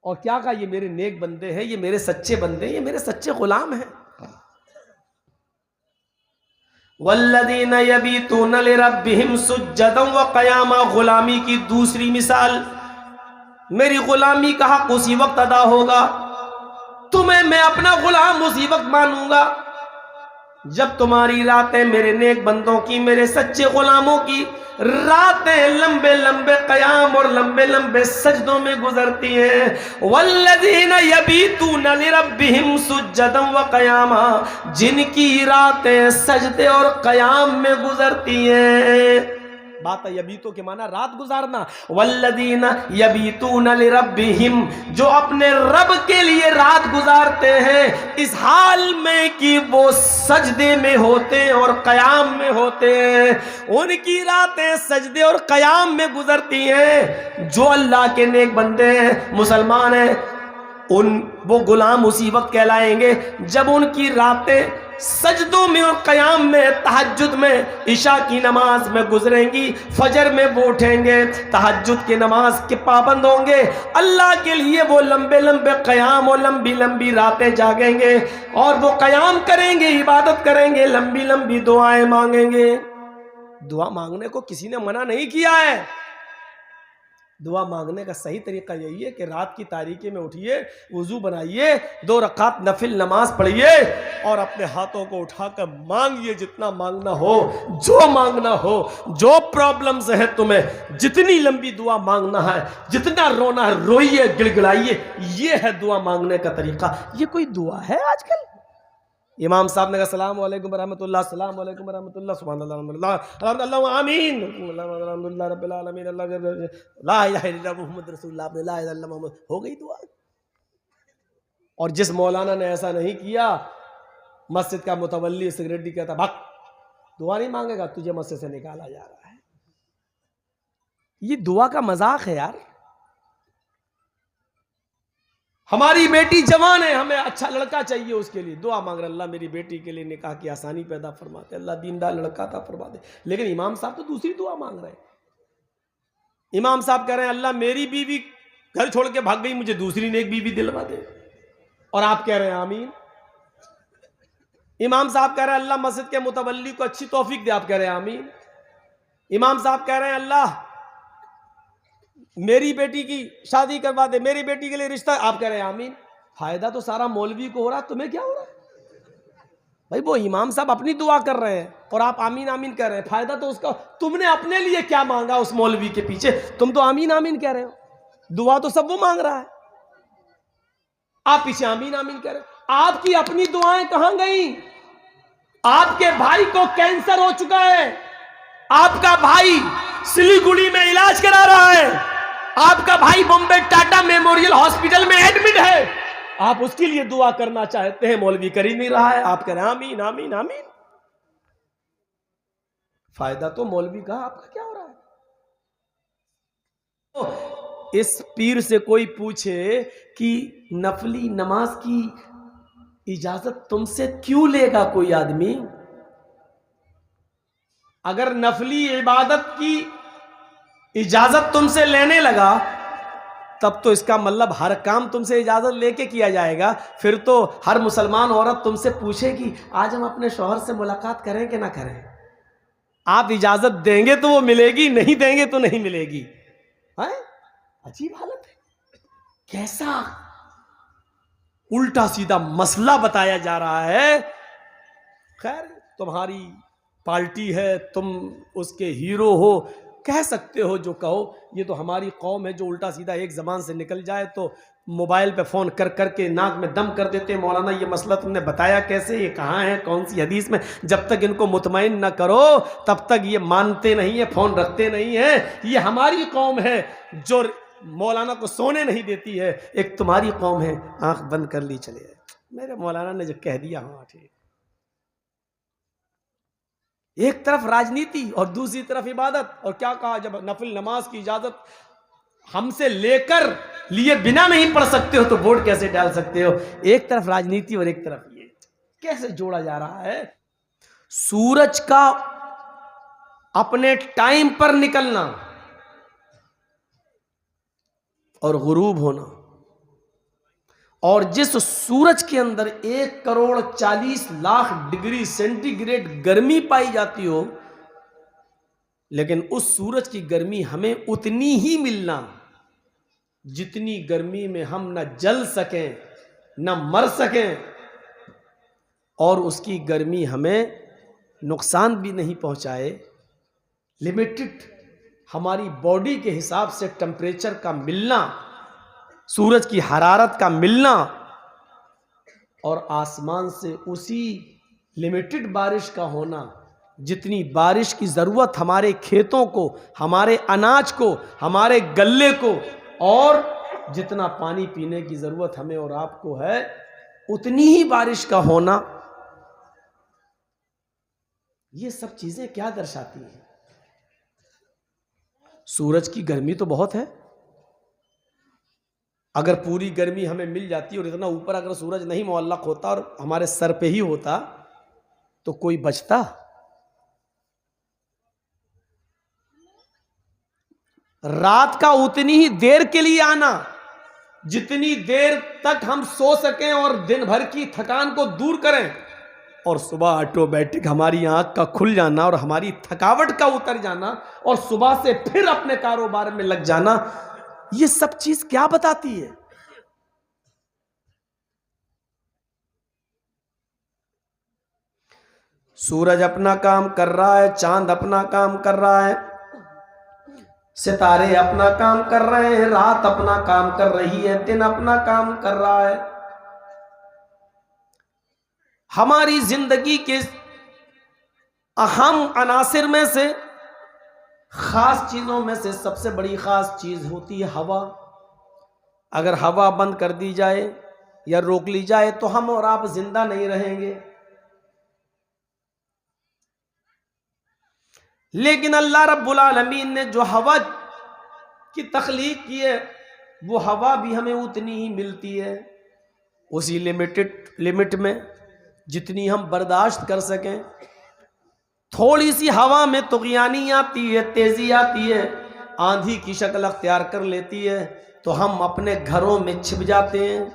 और क्या कहा? ये मेरे नेक बंदे हैं, ये मेरे सच्चे बंदे हैं, ये मेरे सच्चे गुलाम हैं। वल्लज़ीना यबीतूना लिरब्बिहिम सुज्जदन व क़यामा, गुलामी की दूसरी मिसाल, मेरी गुलामी का हक उसी वक्त अदा होगा, तुम्हें मैं अपना गुलाम उसी वक्त मानूंगा जब तुम्हारी रातें मेरे नेक बंदों की, मेरे सच्चे गुलामों की रातें लंबे लंबे कयाम और लंबे लंबे सजदों में गुजरती हैं। वल्लज़ीना यबीतूना लिरब्बिहिम सुज्जदन व क़यामा, जिनकी रातें सजदे और कयाम में गुजरती हैं। बात है यबीतो के माना रात गुजारना। वल्लज़ीना यबीतूना लिरब्बिहिम, जो अपने रब के लिए रात गुजारते हैं इस हाल में कि वो सजदे में होते हैं और कयाम में होते हैं, उनकी रातें सजदे और कयाम में गुजरती हैं। जो अल्लाह के नेक बंदे हैं, मुसलमान हैं, वो गुलाम उसी वक्त कहलाएंगे जब उनकी रातें सजदों में और कयाम में, तहज्जुद में, इशा की नमाज में गुजरेंगी, फजर में वो उठेंगे, तहज्जुद की नमाज के पाबंद होंगे, अल्लाह के लिए वो लंबे लंबे कयाम और लंबी लंबी रातें जागेंगे और वो कयाम करेंगे, इबादत करेंगे, लंबी लंबी दुआएं मांगेंगे। दुआ मांगने को किसी ने मना नहीं किया है। दुआ मांगने का सही तरीका यही है कि रात की तारीकी में उठिए, वुजू बनाइए, 2 रकात नफिल नमाज पढ़िए और अपने हाथों को उठाकर मांगिए जितना मांगना हो, जो मांगना हो, जो प्रॉब्लम्स है तुम्हें, जितनी लंबी दुआ मांगना है, जितना रोना है रोइए, गिड़गिड़ाइए। ये है दुआ मांगने का तरीका। ये कोई दुआ है आजकल? इमाम साहब ने कहा सलाम वालेकुम रहमतुल्लाह, सलाम वालेकुम रहमतुल्लाह, सुभानअल्लाह अल्हम्दुलिल्लाह आमीन, अल्हम्दुलिल्लाह रब्बिल आलमीन, ला इलाहा इल्लल्लाह मुहम्मद रसूलुल्लाह, ला इलाहा इल्लल्लाह मुहम्मद, हो गई दुआ। और जिस मौलाना ने ऐसा नहीं किया, मस्जिद का मुतवल्ली सेक्रेटरी कहता भाग, दुआ नहीं मांगेगा, तुझे मस्जिद से निकाला जा रहा है। ये दुआ का मजाक है यार। हमारी बेटी जवान है, हमें अच्छा लड़का चाहिए, उसके लिए दुआ मांग रहे, अल्लाह मेरी बेटी के लिए निकाह की आसानी पैदा फरमाते, अल्लाह दीनदार लड़का था फरमा दे। लेकिन इमाम साहब तो दूसरी दुआ मांग रहे हैं। इमाम साहब कह रहे हैं अल्लाह मेरी बीवी घर छोड़ के भाग गई, मुझे दूसरी नेक बीवी दिलवा दे, और आप कह रहे हैं आमीन। इमाम साहब कह रहे हैं अल्लाह मस्जिद के मुतवल्ली को अच्छी तौफीक दे, आप कह रहे हैं आमीन। इमाम साहब कह रहे हैं अल्लाह मेरी बेटी की शादी करवा दे, मेरी बेटी के लिए रिश्ता, आप कह रहे हैं आमीन। फायदा तो सारा मौलवी को हो रहा, तुम्हें क्या हो रहा है भाई? वो इमाम साहब अपनी दुआ कर रहे हैं और आप आमीन आमीन कह रहे हैं, फायदा तो उसका, तुमने अपने लिए क्या मांगा उस मौलवी के पीछे? तुम तो आमीन आमीन कह रहे हो, दुआ तो सब वो मांग रहा है, आप पीछे आमीन आमीन कह रहे हो। आपकी अपनी दुआएं कहां गई? आपके भाई को कैंसर हो चुका है, आपका भाई सिलीगुड़ी में इलाज करा रहा है, आपका भाई बॉम्बे टाटा मेमोरियल हॉस्पिटल में एडमिट है, आप उसके लिए दुआ करना चाहते हैं, मौलवी कर ही नहीं रहा है, आप कह रहे हैं आमीन आमीन आमीन। फायदा तो मौलवी का, आपका क्या हो रहा है? तो इस पीर से कोई पूछे कि नफली नमाज की इजाजत तुमसे क्यों लेगा कोई आदमी? अगर नफली इबादत की इजाजत तुमसे लेने लगा तब तो इसका मतलब हर काम तुमसे इजाजत लेके किया जाएगा। फिर तो हर मुसलमान औरत तुमसे पूछेगी आज हम अपने शौहर से मुलाकात करें कि ना करें। आप इजाजत देंगे तो वो मिलेगी, नहीं देंगे तो नहीं मिलेगी। है अजीब हालत है। कैसा उल्टा सीधा मसला बताया जा रहा है। खैर तुम्हारी पार्टी है, तुम उसके हीरो हो, कह सकते हो जो कहो। ये तो हमारी कौम है जो उल्टा सीधा एक ज़बान से निकल जाए तो मोबाइल पे फ़ोन कर करके नाक में दम कर देते हैं। मौलाना ये मसला तुमने बताया कैसे, ये कहाँ है, कौन सी हदीस में? जब तक इनको मुतमईन न करो तब तक ये मानते नहीं है, फ़ोन रखते नहीं है। ये हमारी कौम है जो मौलाना को सोने नहीं देती है, एक तुम्हारी कौम है आंख बंद कर ली चले। मेरे मौलाना ने जो कह दिया, हाँ ठीक। एक तरफ राजनीति और दूसरी तरफ इबादत। और क्या कहा, जब नफिल नमाज की इजाजत हमसे लेकर लिए बिना नहीं पढ़ सकते हो तो वोट कैसे डाल सकते हो? एक तरफ राजनीति और एक तरफ ये, कैसे जोड़ा जा रहा है? सूरज का अपने टाइम पर निकलना और गुरूब होना, और जिस सूरज के अंदर 1,40,00,000 डिग्री सेंटीग्रेड गर्मी पाई जाती हो, लेकिन उस सूरज की गर्मी हमें उतनी ही मिलना जितनी गर्मी में हम न जल सकें न मर सकें, और उसकी गर्मी हमें नुकसान भी नहीं पहुंचाए। लिमिटेड हमारी बॉडी के हिसाब से टेम्परेचर का मिलना, सूरज की हरारत का मिलना, और आसमान से उसी लिमिटेड बारिश का होना जितनी बारिश की ज़रूरत हमारे खेतों को, हमारे अनाज को, हमारे गल्ले को, और जितना पानी पीने की ज़रूरत हमें और आपको है उतनी ही बारिश का होना। ये सब चीज़ें क्या दर्शाती हैं? सूरज की गर्मी तो बहुत है। अगर पूरी गर्मी हमें मिल जाती और इतना ऊपर अगर सूरज नहीं मुअल्लक होता और हमारे सर पे ही होता तो कोई बचता? रात का उतनी ही देर के लिए आना जितनी देर तक हम सो सकें और दिन भर की थकान को दूर करें, और सुबह ऑटोमेटिक हमारी आंख का खुल जाना और हमारी थकावट का उतर जाना और सुबह से फिर अपने कारोबार में लग जाना। ये सब चीज क्या बताती है? सूरज अपना काम कर रहा है, चांद अपना काम कर रहा है, सितारे अपना काम कर रहे हैं, रात अपना काम कर रही है, दिन अपना काम कर रहा है। हमारी जिंदगी के अहम अनासिर में से, खास चीजों में से सबसे बड़ी खास चीज होती है हवा। अगर हवा बंद कर दी जाए या रोक ली जाए तो हम और आप जिंदा नहीं रहेंगे। लेकिन अल्लाह रब्बुल आलमीन ने जो हवा की तख्लीक की है वो हवा भी हमें उतनी ही मिलती है, उसी लिमिट में जितनी हम बर्दाश्त कर सकें। थोड़ी सी हवा में तुग़यानी आती है, तेजी आती है, आंधी की शक्ल अख्तियार कर लेती है तो हम अपने घरों में छिप जाते हैं।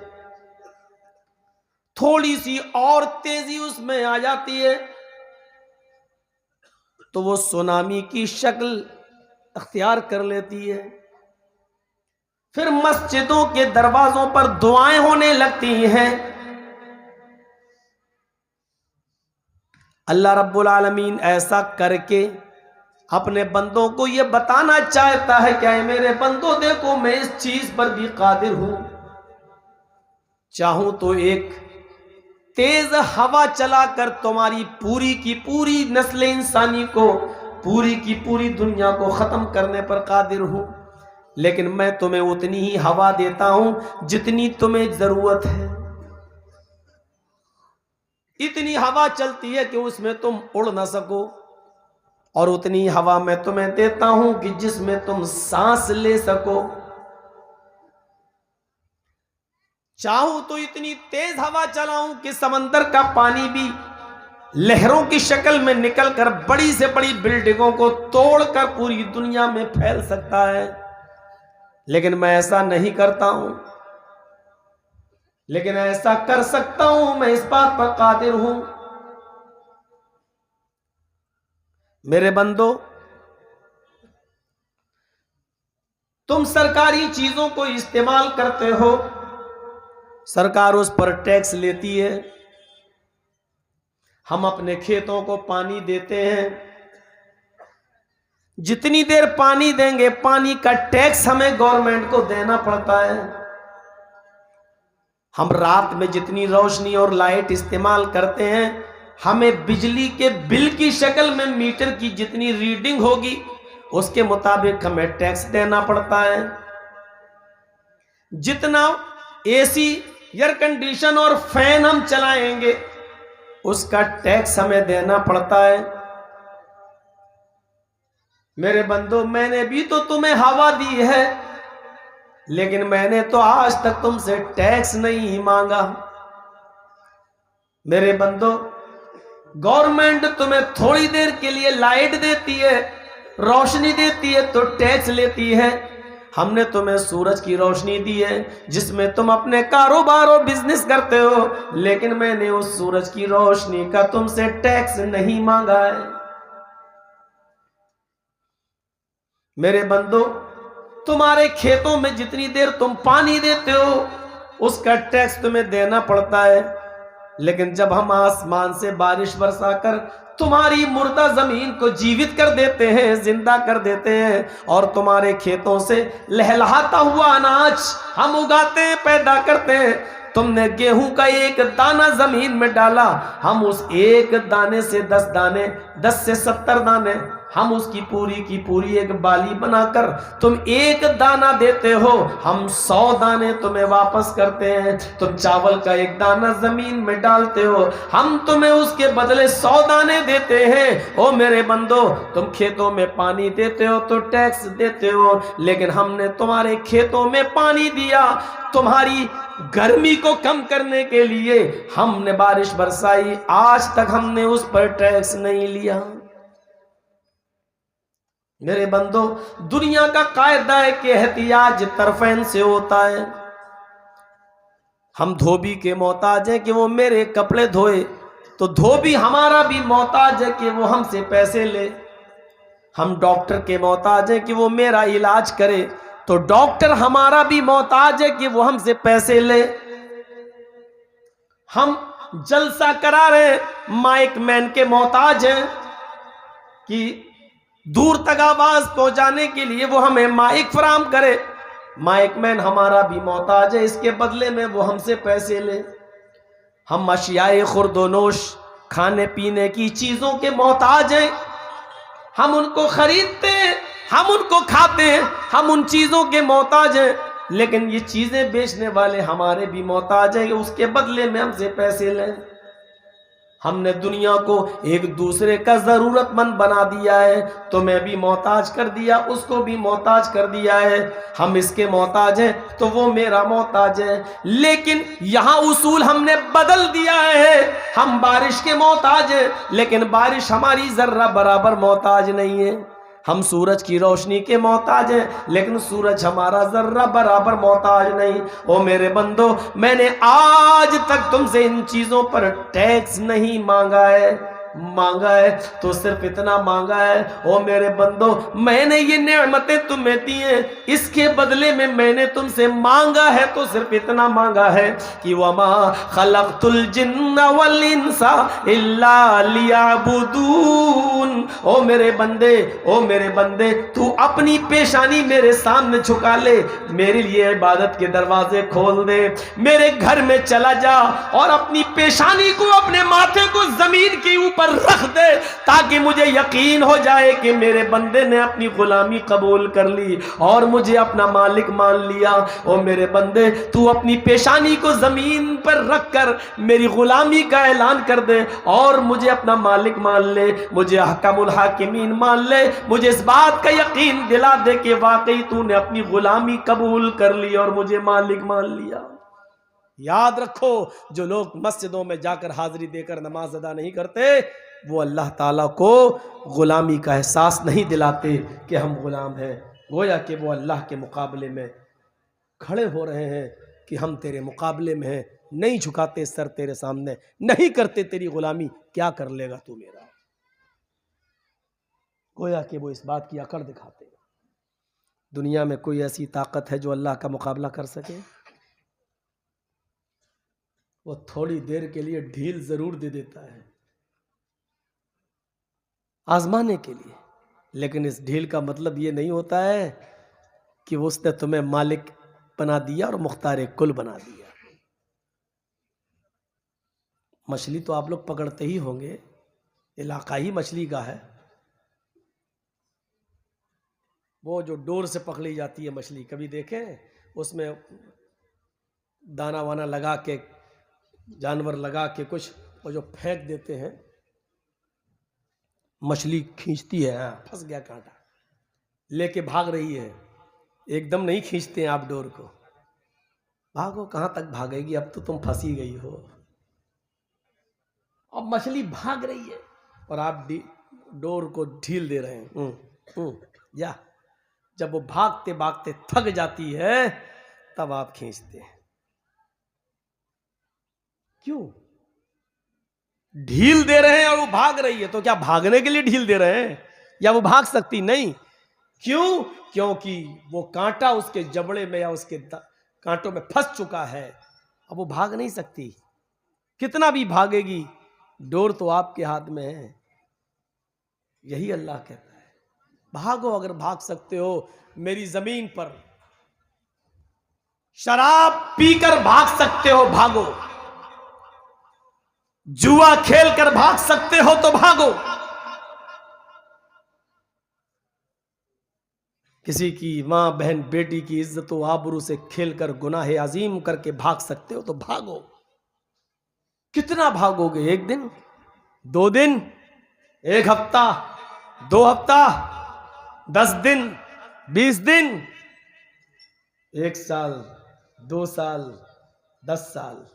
थोड़ी सी और तेजी उसमें आ जाती है तो वो सुनामी की शक्ल अख्तियार कर लेती है। फिर मस्जिदों के दरवाजों पर दुआएं होने लगती हैं। अल्लाह रब्बुल आलमीन ऐसा करके अपने बंदों को यह बताना चाहता है, क्या है मेरे बंदों, देखो मैं इस चीज पर भी कादिर हूं। चाहूं तो एक तेज हवा चलाकर तुम्हारी पूरी की पूरी नस्ल इंसानी को, पूरी की पूरी दुनिया को खत्म करने पर कादिर हूं, लेकिन मैं तुम्हें उतनी ही हवा देता हूं जितनी तुम्हें जरूरत है। इतनी हवा चलती है कि उसमें तुम उड़ ना सको, और उतनी हवा मैं तुम्हें देता हूं कि जिसमें तुम सांस ले सको। चाहूं तो इतनी तेज हवा चलाऊं कि समंदर का पानी भी लहरों की शक्ल में निकलकर बड़ी से बड़ी बिल्डिंगों को तोड़कर पूरी दुनिया में फैल सकता है, लेकिन मैं ऐसा नहीं करता हूं। लेकिन ऐसा कर सकता हूं, मैं इस बात पर कादिर हूं। मेरे बंदो, तुम सरकारी चीजों को इस्तेमाल करते हो, सरकार उस पर टैक्स लेती है। हम अपने खेतों को पानी देते हैं, जितनी देर पानी देंगे पानी का टैक्स हमें गवर्नमेंट को देना पड़ता है। हम रात में जितनी रोशनी और लाइट इस्तेमाल करते हैं, हमें बिजली के बिल की शक्ल में मीटर की जितनी रीडिंग होगी उसके मुताबिक हमें टैक्स देना पड़ता है। जितना एसी, एयर कंडीशन और फैन हम चलाएंगे उसका टैक्स हमें देना पड़ता है। मेरे बंदो, मैंने भी तो तुम्हें हवा दी है, लेकिन मैंने तो आज तक तुमसे टैक्स नहीं मांगा। मेरे बंदो, गवर्नमेंट तुम्हें थोड़ी देर के लिए लाइट देती है, रोशनी देती है तो टैक्स लेती है। हमने तुम्हें सूरज की रोशनी दी है जिसमें तुम अपने कारोबार और बिजनेस करते हो, लेकिन मैंने उस सूरज की रोशनी का तुमसे टैक्स नहीं मांगा है। मेरे बंदो, तुम्हारे खेतों में जितनी देर तुम पानी देते हो उसका टैक्स तुम्हें देना पड़ता है, लेकिन जब हम आसमान से बारिश बरसाकर तुम्हारी मुर्दा जमीन को जीवित कर देते हैं, जिंदा कर देते हैं, और तुम्हारे खेतों से लहलहाता हुआ अनाज हम उगाते हैं, पैदा करते हैं। तुमने गेहूं का एक दाना जमीन में डाला, हम उस एक दाने से 10 दाने, 10 से 70 दाने, हम उसकी पूरी की पूरी एक बाली बनाकर तुम एक दाना देते हो, हम 100 दाने तुम्हें वापस करते हैं। तुम चावल का एक दाना जमीन में डालते हो, हम तुम्हें उसके बदले 100 दाने देते हैं। ओ मेरे बंदो, तुम खेतों में पानी देते हो तो टैक्स देते हो, लेकिन हमने तुम्हारे खेतों में पानी दिया, तुम्हारी गर्मी को कम करने के लिए हमने बारिश बरसाई, आज तक हमने उस पर टैक्स नहीं लिया। मेरे बंदो, दुनिया का कायदा है कि एहतियाज तरफैन से होता है। हम धोबी के मोहताज हैं कि वो मेरे कपड़े धोए, तो धोबी हमारा भी मोहताज है कि वो हमसे पैसे ले। हम डॉक्टर के मोहताज हैं कि वो मेरा इलाज करे, तो डॉक्टर हमारा भी मोहताज है कि वो हमसे पैसे ले। हम जलसा करा रहे, माइक मैन के मोहताज हैं कि दूर तक आवाज पहुंचाने के लिए वो हमें माइक फराम करे, माइक मैन हमारा भी मोहताज है, इसके बदले में वो हमसे पैसे ले। हम अशियाए खुर्दोनोश, खाने पीने की चीजों के मोहताज हैं, हम उनको खरीदते हैं, हम उनको खाते हैं, हम उन चीजों के मोहताज हैं, लेकिन ये चीजें बेचने वाले हमारे भी मोहताज हैं, उसके बदले में हमसे पैसे लें। हमने दुनिया को एक दूसरे का जरूरतमंद बना दिया है, तो मैं भी मोहताज कर दिया, उसको भी मोहताज कर दिया है। हम इसके मोहताज हैं तो वो मेरा मोहताज है, लेकिन यहाँ उसूल हमने बदल दिया है। हम बारिश के मोहताज हैं, लेकिन बारिश हमारी जर्रा बराबर मोहताज नहीं है। हम सूरज की रोशनी के मोहताज हैं, लेकिन सूरज हमारा जर्रा बराबर मोहताज नहीं। ओ मेरे बंदो, मैंने आज तक तुमसे इन चीजों पर टैक्स नहीं मांगा है, मांगा है तो सिर्फ इतना मांगा है ओ मेरे बंदो, मैंने ये नेमतें तुम्हें दी हैं, इसके बदले में मैंने तुमसे मांगा है तो सिर्फ इतना मांगा है कि वमा खलक़तुल जिन्ना वल इंसा इल्ला लियअबुदून। ओ मेरे बंदे, ओ मेरे बंदे, तू अपनी पेशानी मेरे सामने झुका ले, मेरे लिए इबादत के दरवाजे खोल दे, मेरे घर में चला जा और अपनी पेशानी को, अपने माथे को जमीन के ऊपर रख दे, ताकि मुझे यकीन हो जाए कि मेरे बंदे ने अपनी गुलामी कबूल कर ली और मुझे अपना मालिक मान लिया। ओ मेरे बंदे, तू अपनी पेशानी को जमीन पर रखकर मेरी गुलामी का ऐलान कर दे और मुझे अपना मालिक मान ले, मुझे हकमुल हाकिमीन मान ले, मुझे इस बात का यकीन दिला दे कि वाकई तूने अपनी गुलामी कबूल कर ली और मुझे मालिक मान लिया। याद रखो, जो लोग मस्जिदों में जाकर हाजिरी देकर नमाज अदा नहीं करते, वो अल्लाह ताला को गुलामी का एहसास नहीं दिलाते कि हम गुलाम हैं। गोया कि वो अल्लाह के मुकाबले में खड़े हो रहे हैं कि हम तेरे मुकाबले में हैं, नहीं झुकाते सर तेरे सामने, नहीं करते तेरी गुलामी, क्या कर लेगा तू मेरा। गोया कि वो इस बात की अकड़ दिखाते। दुनिया में कोई ऐसी ताकत है जो अल्लाह का मुकाबला कर सके? वो थोड़ी देर के लिए ढील जरूर दे देता है आजमाने के लिए, लेकिन इस ढील का मतलब ये नहीं होता है कि वो उसने तुम्हें मालिक बना दिया और मुख्तार कुल बना दिया। मछली तो आप लोग पकड़ते ही होंगे, इलाकाई मछली का है, वो जो डोर से पकड़ी जाती है मछली, कभी देखें? उसमें दाना वाना लगा के, जानवर लगा के कुछ, वो जो फेंक देते हैं, मछली खींचती है, फंस गया कांटा, लेके भाग रही है, एकदम नहीं खींचते हैं आप डोर को, भागो, कहां तक भागेगी, अब तो तुम फंसी गई हो। अब मछली भाग रही है और आप डोर को ढील दे रहे हैं, या जब वो भागते भागते थक जाती है तब आप खींचते हैं। क्यों? ढील दे रहे हैं और वो भाग रही है, तो क्या भागने के लिए ढील दे रहे हैं या वो भाग सकती? नहीं। क्यों? क्योंकि वो कांटा उसके जबड़े में या उसके कांटों में फंस चुका है, अब वो भाग नहीं सकती। कितना भी भागेगी, डोर तो आपके हाथ में है। यही अल्लाह कहता है, भागो अगर भाग सकते हो मेरी जमीन पर, शराब पीकर भाग सकते हो भागो, जुआ खेल कर भाग सकते हो तो भागो, किसी की मां बहन बेटी की इज्जत व आबरू से खेलकर गुनाह अजीम करके भाग सकते हो तो भागो। कितना भागोगे? एक दिन, 2 दिन, 1 हफ्ता, 2 हफ्ता, 10 दिन, 20 दिन, 1 साल, 2 साल, 10 साल,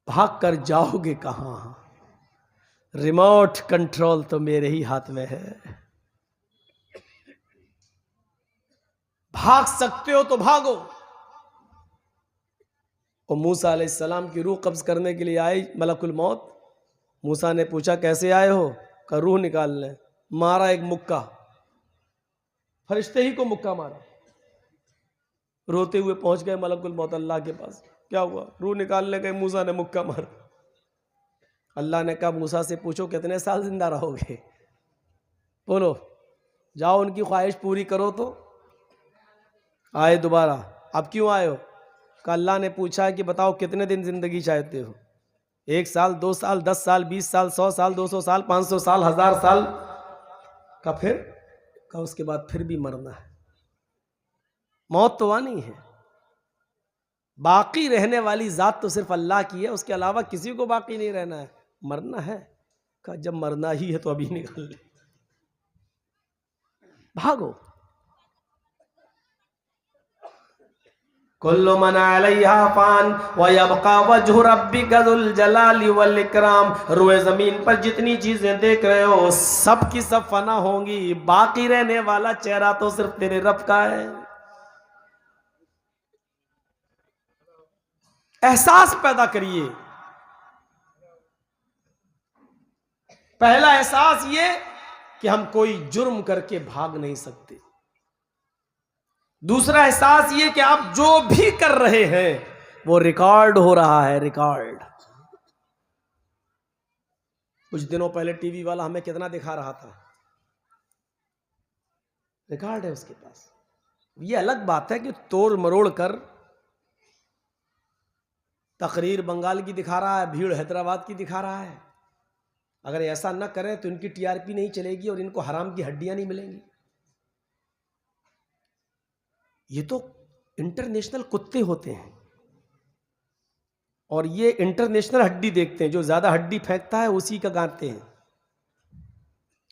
भाग कर जाओगे कहां? रिमोट कंट्रोल तो मेरे ही हाथ में है। भाग सकते हो तो भागो। और मूसा अलैहिस्सलाम की रूह कब्ज करने के लिए आए मलकुल मौत। मूसा ने पूछा कैसे आए हो? का रूह निकालने। मारा एक मुक्का, फरिश्ते ही को मुक्का मारा। रोते हुए पहुंच गए मलकुल मौत अल्लाह के पास। क्या हुआ? रूह निकालने गए, मूसा ने मुक्का मारा। अल्लाह ने कहा मूसा से पूछो कितने साल जिंदा रहोगे? बोलो, जाओ उनकी ख्वाहिश पूरी करो। तो आए दोबारा। अब क्यों आए हो? कहा अल्लाह ने पूछा कि बताओ कितने दिन जिंदगी चाहते हो? 1 साल, 2 साल, 10 साल, 20 साल, 100 साल, 200 साल, 500 साल, 1000 साल का? फिर का उसके बाद फिर भी मरना है। मौत तो आनी है। बाकी रहने वाली जात तो सिर्फ अल्लाह की है, उसके अलावा किसी को बाकी नहीं रहना है, मरना है। कहा जब मरना ही है तो अभी निकाल ले, भागो। कुल्लु मन अलैहा फान व यबका वजहु रब्बिका जुल जलाली वल इकराम। रोए जमीन पर जितनी चीजें देख रहे हो सब की सब फना होंगी, बाकी रहने वाला चेहरा तो सिर्फ तेरे रब का है। एहसास पैदा करिए। पहला एहसास ये कि हम कोई जुर्म करके भाग नहीं सकते। दूसरा एहसास ये कि आप जो भी कर रहे हैं वो रिकॉर्ड हो रहा है, रिकॉर्ड। कुछ दिनों पहले टीवी वाला हमें कितना दिखा रहा था, रिकॉर्ड है उसके पास। ये अलग बात है कि तोड़ मरोड़ कर तकरीर बंगाल की दिखा रहा है, भीड़ हैदराबाद की दिखा रहा है। अगर ऐसा न करें तो इनकी टीआरपी नहीं चलेगी और इनको हराम की हड्डियां नहीं मिलेंगी। ये तो इंटरनेशनल कुत्ते होते हैं और ये इंटरनेशनल हड्डी देखते हैं। जो ज्यादा हड्डी फेंकता है उसी का गाते हैं।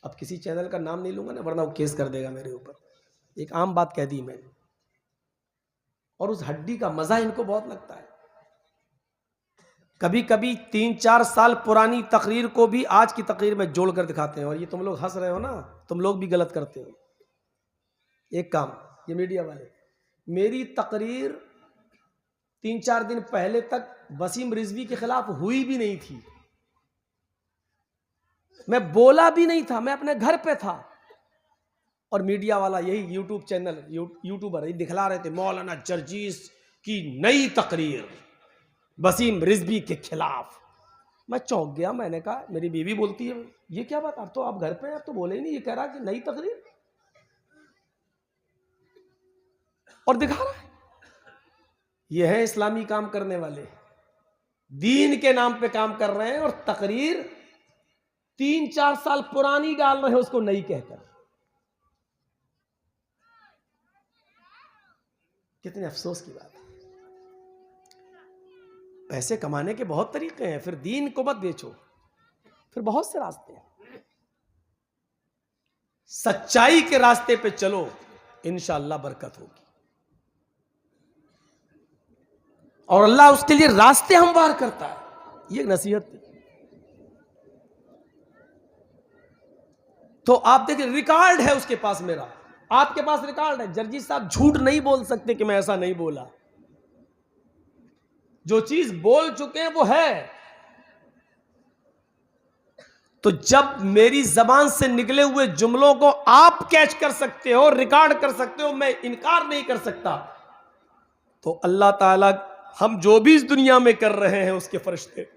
अब किसी चैनल का नाम नहीं लूंगा ना, वरना वो केस कर देगा मेरे ऊपर। एक आम बात कह दी मैंने। और उस हड्डी का मजा इनको बहुत लगता है। कभी कभी 3-4 साल पुरानी तकरीर को भी आज की तकरीर में जोड़कर दिखाते हैं। और ये तुम लोग हंस रहे हो ना, तुम लोग भी गलत करते हो। एक काम, ये मीडिया वाले, मेरी तकरीर 3-4 दिन पहले तक वसीम रिजवी के खिलाफ हुई भी नहीं थी। मैं बोला भी नहीं था, मैं अपने घर पे था। और मीडिया वाला यही यूट्यूब चैनल, यूट्यूबर दिखला रहे थे मौलाना जर्जीस की नई तकरीर वसीम रिजवी के खिलाफ। मैं चौंक गया। मैंने कहा, मेरी बीवी बोलती है ये क्या बात, अब तो आप घर पे हैं, अब तो बोले ही नहीं। ये कह रहा कि नई तकरीर, और दिखा रहा है। ये है इस्लामी काम करने वाले, दीन के नाम पे काम कर रहे हैं और तकरीर 3-4 साल पुरानी डाल रहे हैं उसको नई कहकर। कितने अफसोस की बात है। पैसे कमाने के बहुत तरीके हैं, फिर दीन को मत बेचो। फिर बहुत से रास्ते हैं। सच्चाई के रास्ते पे चलो, इंशाअल्लाह बरकत होगी। और अल्लाह उसके लिए रास्ते हमवार करता है। ये नसीहत थी। तो आप देखिए, रिकॉर्ड है उसके पास, मेरा आपके पास रिकॉर्ड है। जर्जी साहब झूठ नहीं बोल सकते कि मैं ऐसा नहीं बोला। जो चीज बोल चुके हैं वो है। तो जब मेरी जबान से निकले हुए जुमलों को आप कैच कर सकते हो, रिकॉर्ड कर सकते हो, मैं इनकार नहीं कर सकता, तो अल्लाह ताला हम जो भी इस दुनिया में कर रहे हैं उसके फरिश्ते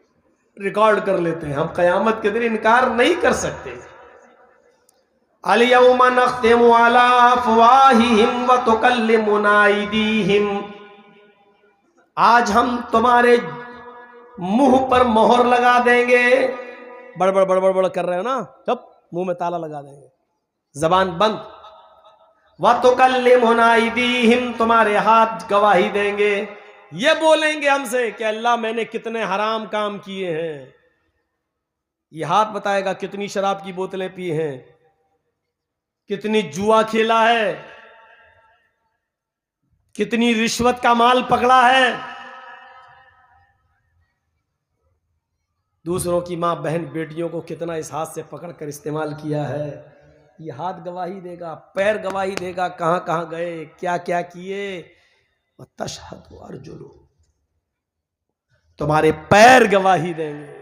रिकॉर्ड कर लेते हैं। हम क़यामत के दिन इनकार नहीं कर सकते। अल-यौमा नख्तिमु अला अफ़वाहिहिम व तुकल्लिमुना अयदीहिम। आज हम तुम्हारे मुंह पर मोहर लगा देंगे। बड़बड़ बड़बड़ बड़ कर रहे हो ना, जब मुंह में ताला लगा देंगे, जबान बंद। व तुकल्लिमुना अयदीहिम, तुम्हारे हाथ गवाही देंगे। ये बोलेंगे हमसे कि अल्लाह मैंने कितने हराम काम किए हैं। ये हाथ बताएगा कितनी शराब की बोतलें पी हैं, कितनी जुआ खेला है, कितनी रिश्वत का माल पकड़ा है, दूसरों की मां बहन बेटियों को कितना इस हाथ से पकड़कर इस्तेमाल किया है। ये हाथ गवाही देगा, पैर गवाही देगा, कहां कहां गए, क्या क्या किए। तशहदु अर्जुलु, तुम्हारे पैर गवाही देंगे,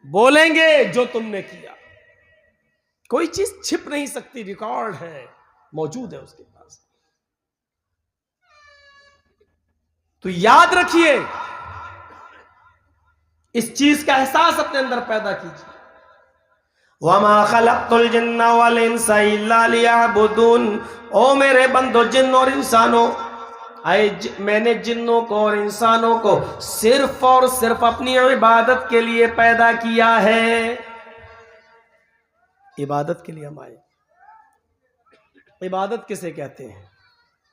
बोलेंगे जो तुमने किया। कोई चीज छिप नहीं सकती, रिकॉर्ड है, मौजूद है उसके पास। तो याद रखिए, इस चीज का एहसास अपने अंदर पैदा कीजिए। वमा खलक़तुल जिन्ना वल इंसा इल्ला लियअबुदून। ओ मेरे बंदो, जिन और इंसानों, मैंने जिन्नों को और इंसानों को सिर्फ और सिर्फ अपनी इबादत के लिए पैदा किया है। इबादत के लिए हम आए। इबादत किसे कहते हैं?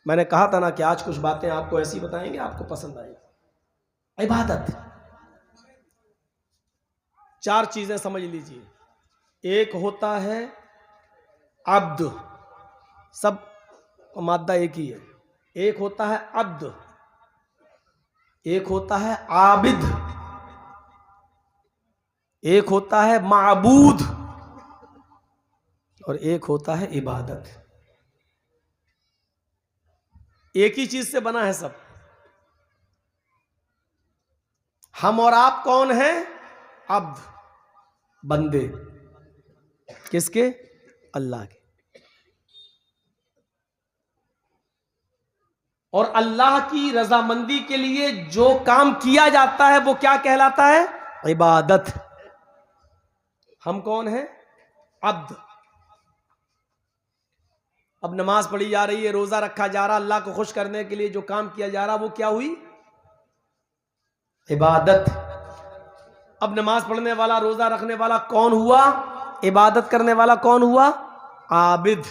मैंने कहा था ना कि आज कुछ बातें आपको ऐसी बताएंगे, आपको पसंद आएगी। इबादत 4 चीजें समझ लीजिए। एक होता है अब्द, सब मादा एक ही है। एक होता है अब्द, एक होता है आबिद, एक होता है माबूद, और एक होता है इबादत। एक ही चीज से बना है सब। हम और आप कौन हैं? अब्द, बंदे। किसके? अल्लाह के। और अल्लाह की रजामंदी के लिए जो काम किया जाता है वो क्या कहलाता है? इबादत। हम कौन हैं? अब्द। अब नमाज पढ़ी जा रही है, रोजा रखा जा रहा, अल्लाह को खुश करने के लिए जो काम किया जा रहा वो क्या हुई? इबादत। अब नमाज पढ़ने वाला, रोजा रखने वाला कौन हुआ? इबादत करने वाला कौन हुआ? आबिद।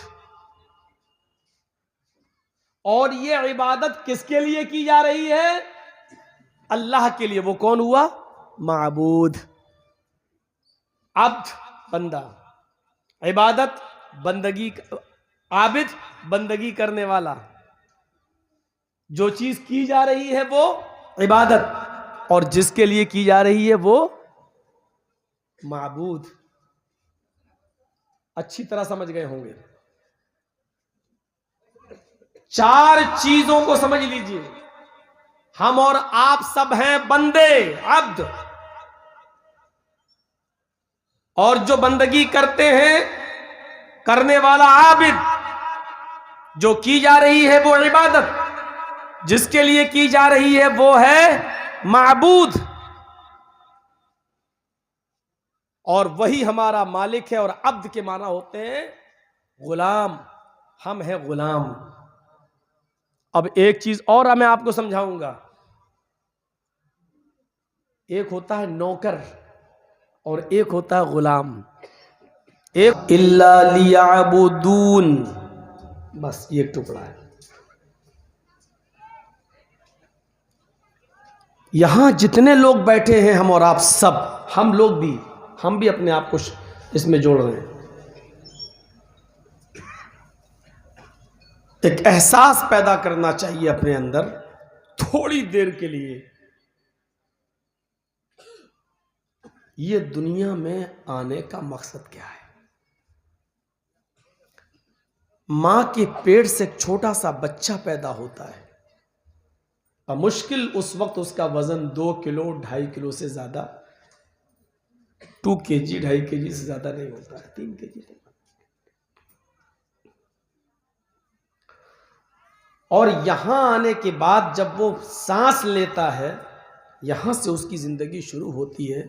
और ये इबादत किसके लिए की जा रही है? अल्लाह के लिए। वो कौन हुआ? माबूद। अब्द, बंदा। इबादत, बंदगी। आबिद, बंदगी करने वाला। जो चीज की जा रही है वो इबादत, और जिसके लिए की जा रही है वो माबूद। अच्छी तरह समझ गए होंगे। चार चीजों को समझ लीजिए। हम और आप सब हैं बंदे, अब्द। और जो बंदगी करते हैं, करने वाला आबिद। जो की जा रही है वो इबादत, जिसके लिए की जा रही है वो है माबूद। और वही हमारा मालिक है। और अब्द के माना होते हैं गुलाम। हम हैं गुलाम। अब एक चीज और मैं आपको समझाऊंगा। एक होता है नौकर और एक होता है गुलाम। एक इल्ला लियाबुदून, बस ये टुकड़ा है। यहां जितने लोग बैठे हैं, हम और आप सब, हम लोग भी, हम भी अपने आप को इसमें जोड़ रहे हैं। एक एहसास पैदा करना चाहिए अपने अंदर थोड़ी देर के लिए। ये दुनिया में आने का मकसद क्या है? मां के पेट से एक छोटा सा बच्चा पैदा होता है, और मुश्किल उस वक्त उसका वजन 2 किलो 2.5 किलो से ज्यादा, 2 kg 2.5 kg से ज्यादा नहीं होता है, 3 kg। और यहां आने के बाद जब वो सांस लेता है, यहां से उसकी जिंदगी शुरू होती है।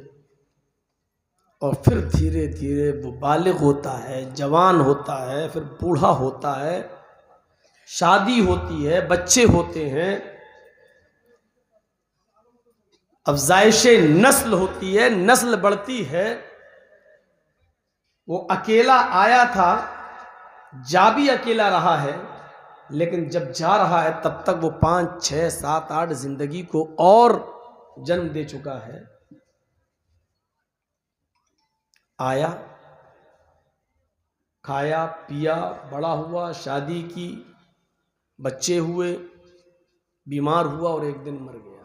और फिर धीरे धीरे वो बालिग होता है, जवान होता है, फिर बूढ़ा होता है, शादी होती है, बच्चे होते हैं, अफजाइश नस्ल होती है, नस्ल बढ़ती है। वो अकेला आया था, जा भी अकेला रहा है, लेकिन जब जा रहा है तब तक वो 5, 6, 7, 8 जिंदगी को और जन्म दे चुका है। आया, खाया पिया, बड़ा हुआ, शादी की, बच्चे हुए, बीमार हुआ और एक दिन मर गया।